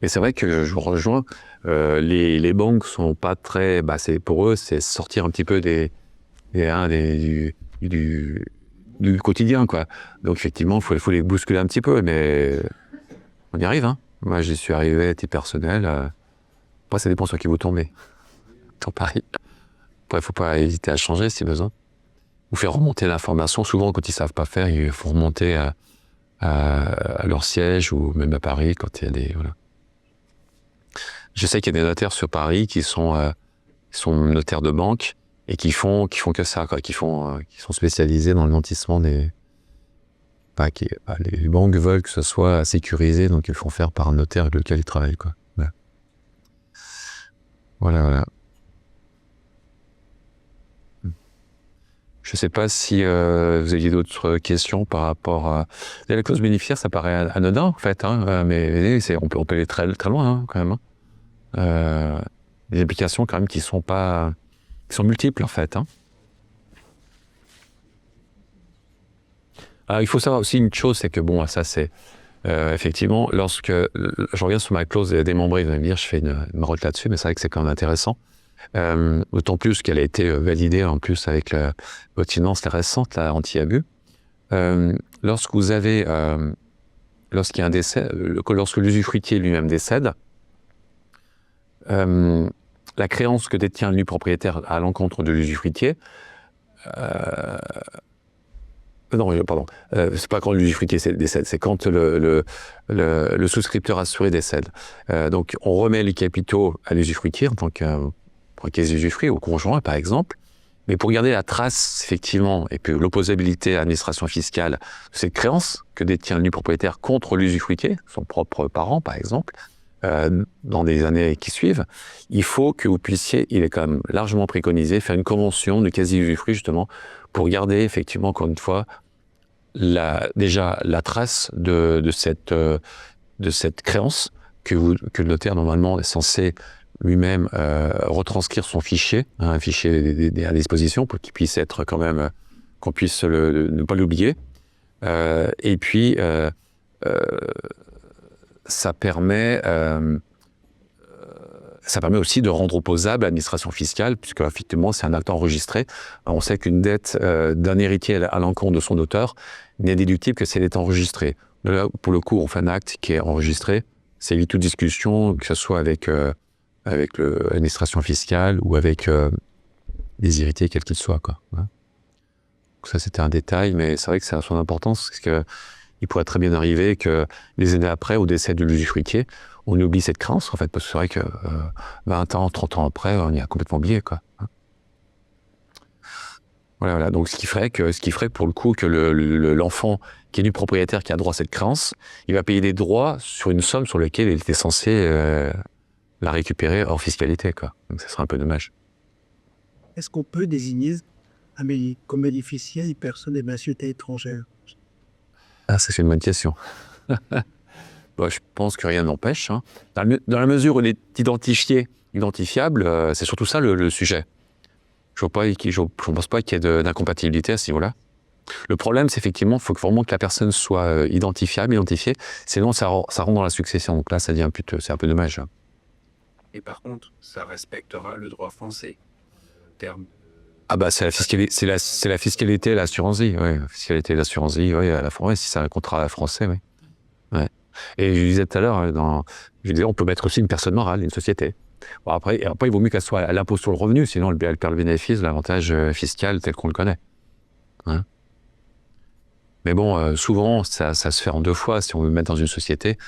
Mais c'est vrai que je vous rejoins, les banques sont pas très... pour eux, c'est sortir un petit peu du quotidien, quoi. Donc effectivement, il faut les bousculer un petit peu, mais on y arrive. Hein. Moi, j'y suis arrivé à titre personnel. Après, ça dépend sur qui vous tombez. Dans Paris. Après, il ne faut pas hésiter à changer si besoin. Ou faire remonter l'information. Souvent, quand ils ne savent pas faire, il faut remonter à leur siège, ou même à Paris, quand il y a des... Voilà. Je sais qu'il y a des notaires sur Paris qui sont notaires de banque, et qui font que ça, quoi, qui sont spécialisés dans le nantissement des... les banques veulent que ce soit sécurisé, donc ils font faire par un notaire avec lequel ils travaillent, quoi. Voilà. Je ne sais pas si vous aviez d'autres questions par rapport à... La clause bénéficiaire, ça paraît anodin, en fait, hein, mais on peut aller très, très loin, hein, quand même. Hein. Des applications, quand même, qui sont multiples, en fait. Hein. Alors, il faut savoir aussi une chose, c'est que, bon, ça, c'est... effectivement, lorsque je reviens sur ma clause démembrée, vous allez me dire, je fais une marotte là-dessus, mais c'est vrai que c'est quand même intéressant. D'autant plus qu'elle a été validée en plus avec votre finance récente, la anti-abus. Lorsqu'il y a un décès, lorsque l'usufruitier lui-même décède, la créance que détient le nu propriétaire à l'encontre de l'usufruitier, non, pardon. C'est pas quand l'usufruitier décède, c'est quand le souscripteur assuré décède. Donc, on remet les capitaux à l'usufruitier en tant qu'acquis usufruit, au conjoint, par exemple. Mais pour garder la trace, effectivement, et puis l'opposabilité à l'administration fiscale de cette créance que détient le nu propriétaire contre l'usufruitier, son propre parent, par exemple, dans des années qui suivent, il faut que vous puissiez, il est quand même largement préconisé, faire une convention de quasi-usufruit, justement, pour garder, effectivement, encore une fois, déjà la trace de cette créance que le notaire, normalement, est censé lui-même retranscrire son fichier, un fichier à disposition pour qu'il puisse être quand même, qu'on puisse ne pas l'oublier. Et puis, ça permet aussi de rendre opposable l'administration fiscale, puisque effectivement c'est un acte enregistré. On sait qu'une dette d'un héritier à l'encontre de son auteur n'est déductible que si elle est enregistrée. Là, pour le coup, on fait un acte qui est enregistré, ça évite toute discussion, que ce soit avec l'administration fiscale ou avec les héritiers, quels qu'ils soient, quoi. Donc ça, c'était un détail, mais c'est vrai que ça a son importance, parce qu'il pourrait très bien arriver que les années après, au décès de l'usufruitier, on oublie cette créance, en fait, parce que c'est vrai que 20 ans, 30 ans après, on y a complètement oublié, quoi. Voilà. Donc, ce qui ferait pour le coup que l'enfant qui est du propriétaire qui a droit à cette créance, il va payer des droits sur une somme sur laquelle il était censé la récupérer hors fiscalité, quoi. Donc, ça serait un peu dommage. Est-ce qu'on peut désigner comme bénéficiaire une personne des nationalités étrangères? Ah, ça, c'est une bonne question. Bon, je pense que rien n'empêche. Hein. Dans la mesure où il est identifiable, c'est surtout ça le sujet. Je ne pense pas qu'il y ait d'incompatibilité à ce niveau-là. Le problème, c'est effectivement, il faut vraiment que la personne soit identifiée, sinon ça rentre dans la succession. Donc là, ça devient c'est un peu dommage. Et par contre, ça respectera le droit français. Terme. Ah bah c'est la fiscalité et l'assurance vie, oui. La fiscalité et l'assurance vie, oui, à la fois, si c'est un contrat français, oui. Ouais. Et je disais tout à l'heure, on peut mettre aussi une personne morale, une société. Bon, après, il vaut mieux qu'elle soit à l'impôt sur le revenu, sinon elle perd le bénéfice, l'avantage fiscal tel qu'on le connaît. Hein. Mais bon, souvent, ça se fait en deux fois. Si on veut le mettre dans une société,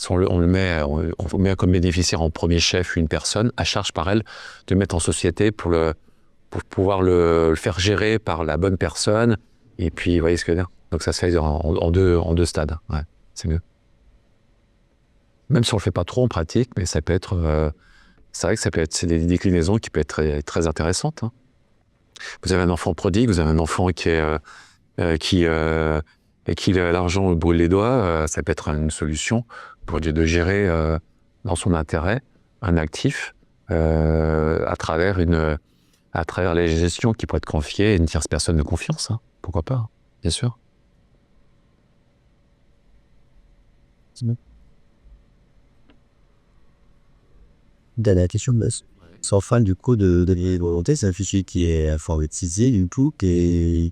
on met comme bénéficiaire en premier chef une personne, à charge par elle de mettre en société pour pouvoir le faire gérer par la bonne personne. Et puis, vous voyez ce que je veux dire. Donc ça se fait en deux stades. Ouais, c'est mieux. Même si on le fait pas trop en pratique, mais ça peut être... c'est vrai que c'est des déclinaisons qui peuvent être très, très intéressantes. Hein. Vous avez un enfant prodigue, vous avez un enfant qui a l'argent brûle les doigts, ça peut être une solution pour de gérer dans son intérêt un actif à travers la gestion qui pourrait être confiée à une tierce personne de confiance. Hein. Pourquoi pas, hein, bien sûr. Dernière question, sans fin du coup de volonté, c'est un fichier qui est informatisé du coup, qui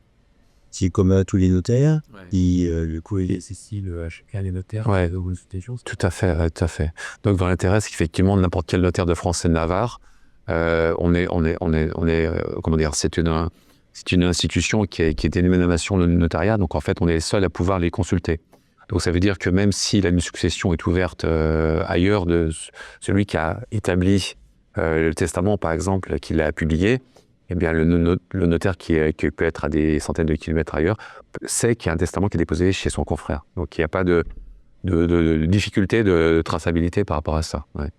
est commun à tous les notaires, qui du coup est accessible à chacun des notaires. Ouais, tout à fait, tout à fait. Donc dans l'intérêt, c'est qu'effectivement n'importe quel notaire de France et de Navarre, comment dire, c'est une institution qui est dénomination de notariat, donc en fait on est les seuls à pouvoir les consulter. Donc ça veut dire que même si une succession est ouverte ailleurs de celui qui a établi le testament, par exemple, qui l'a publié, eh bien le notaire qui peut être à des centaines de kilomètres ailleurs sait qu'il y a un testament qui est déposé chez son confrère. Donc il n'y a pas de difficulté de traçabilité par rapport à ça. Ouais.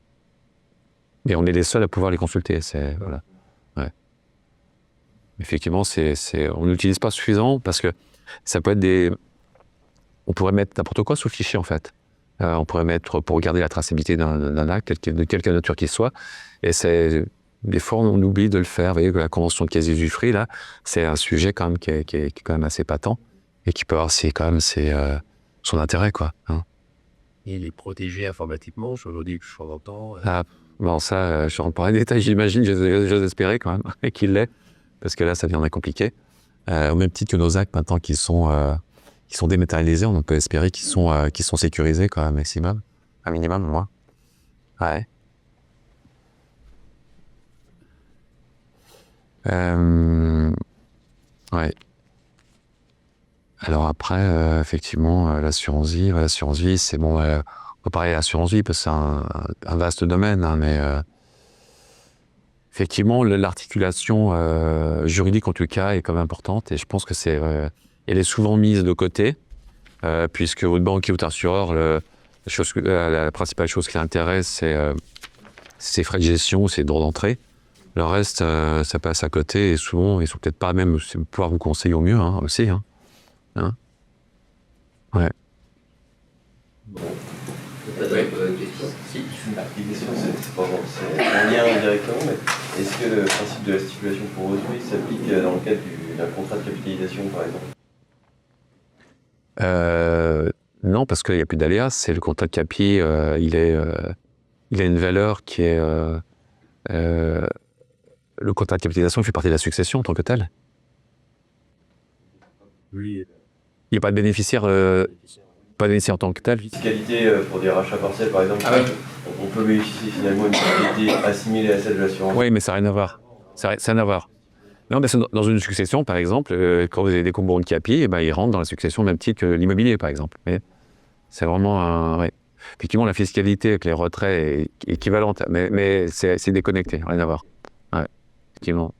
Et on est les seuls à pouvoir les consulter. Voilà. Ouais. Effectivement, on n'utilise pas suffisamment parce que ça peut être on pourrait mettre n'importe quoi sous le fichier, en fait. On pourrait mettre, pour regarder la traçabilité d'un acte, de quelque nature qu'il soit, et des fois, on oublie de le faire. Vous voyez que la convention de quasi-usufruit, là, c'est un sujet quand même qui est quand même assez patent, et qui peut avoir son intérêt, quoi. Hein. Et il est protégé informatiquement, je vous dis que je entends. Ah, bon, ça, je rentre pas en détail, j'imagine, j'ose espérer quand même, qu'il l'est, parce que là, ça deviendrait compliqué. Au même titre que nos actes, maintenant, qui sont dématérialisés, on peut espérer qu'ils sont sécurisés quand même, un minimum, au moins. Ouais. Ouais. Alors après, effectivement, l'assurance vie, c'est bon. On peut parler d'assurance vie parce que c'est un vaste domaine, hein, mais effectivement, l'articulation juridique en tout cas est quand même importante, et je pense que elle est souvent mise de côté, puisque votre banquier ou votre assureur, la principale chose qui l'intéresse, c'est ses frais de gestion, ses droits d'entrée. Le reste, ça passe à côté, et souvent, ils sont peut-être pas même pouvoir vous conseiller au mieux, hein, aussi. Hein. Ouais. Bon. Peut-être une question. Si. La question, c'est en lien directement, mais est-ce que le principe de la stipulation pour autrui s'applique dans le cadre d'un contrat de capitalisation, par exemple ? Non, parce qu'il n'y a plus d'aléas. C'est le contrat de capi, il a une valeur qui est... le contrat de capitalisation fait partie de la succession en tant que tel. Oui. Il n'y a pas de bénéficiaire, pas de bénéficiaire en tant que tel. Fiscalité pour des rachats partiels, par exemple, on peut bénéficier finalement d'une fiscalité assimilée à celle de l'assurance. Oui, mais ça n'a rien à voir. Ça n'a rien à voir. Non, mais dans une succession, par exemple, quand vous avez des combourons de capi, eh ben, ils rentrent dans la succession au même titre que l'immobilier, par exemple. Mais c'est vraiment un... Ouais. Effectivement, la fiscalité avec les retraits est équivalente, mais c'est déconnecté, rien à voir. Ouais, effectivement.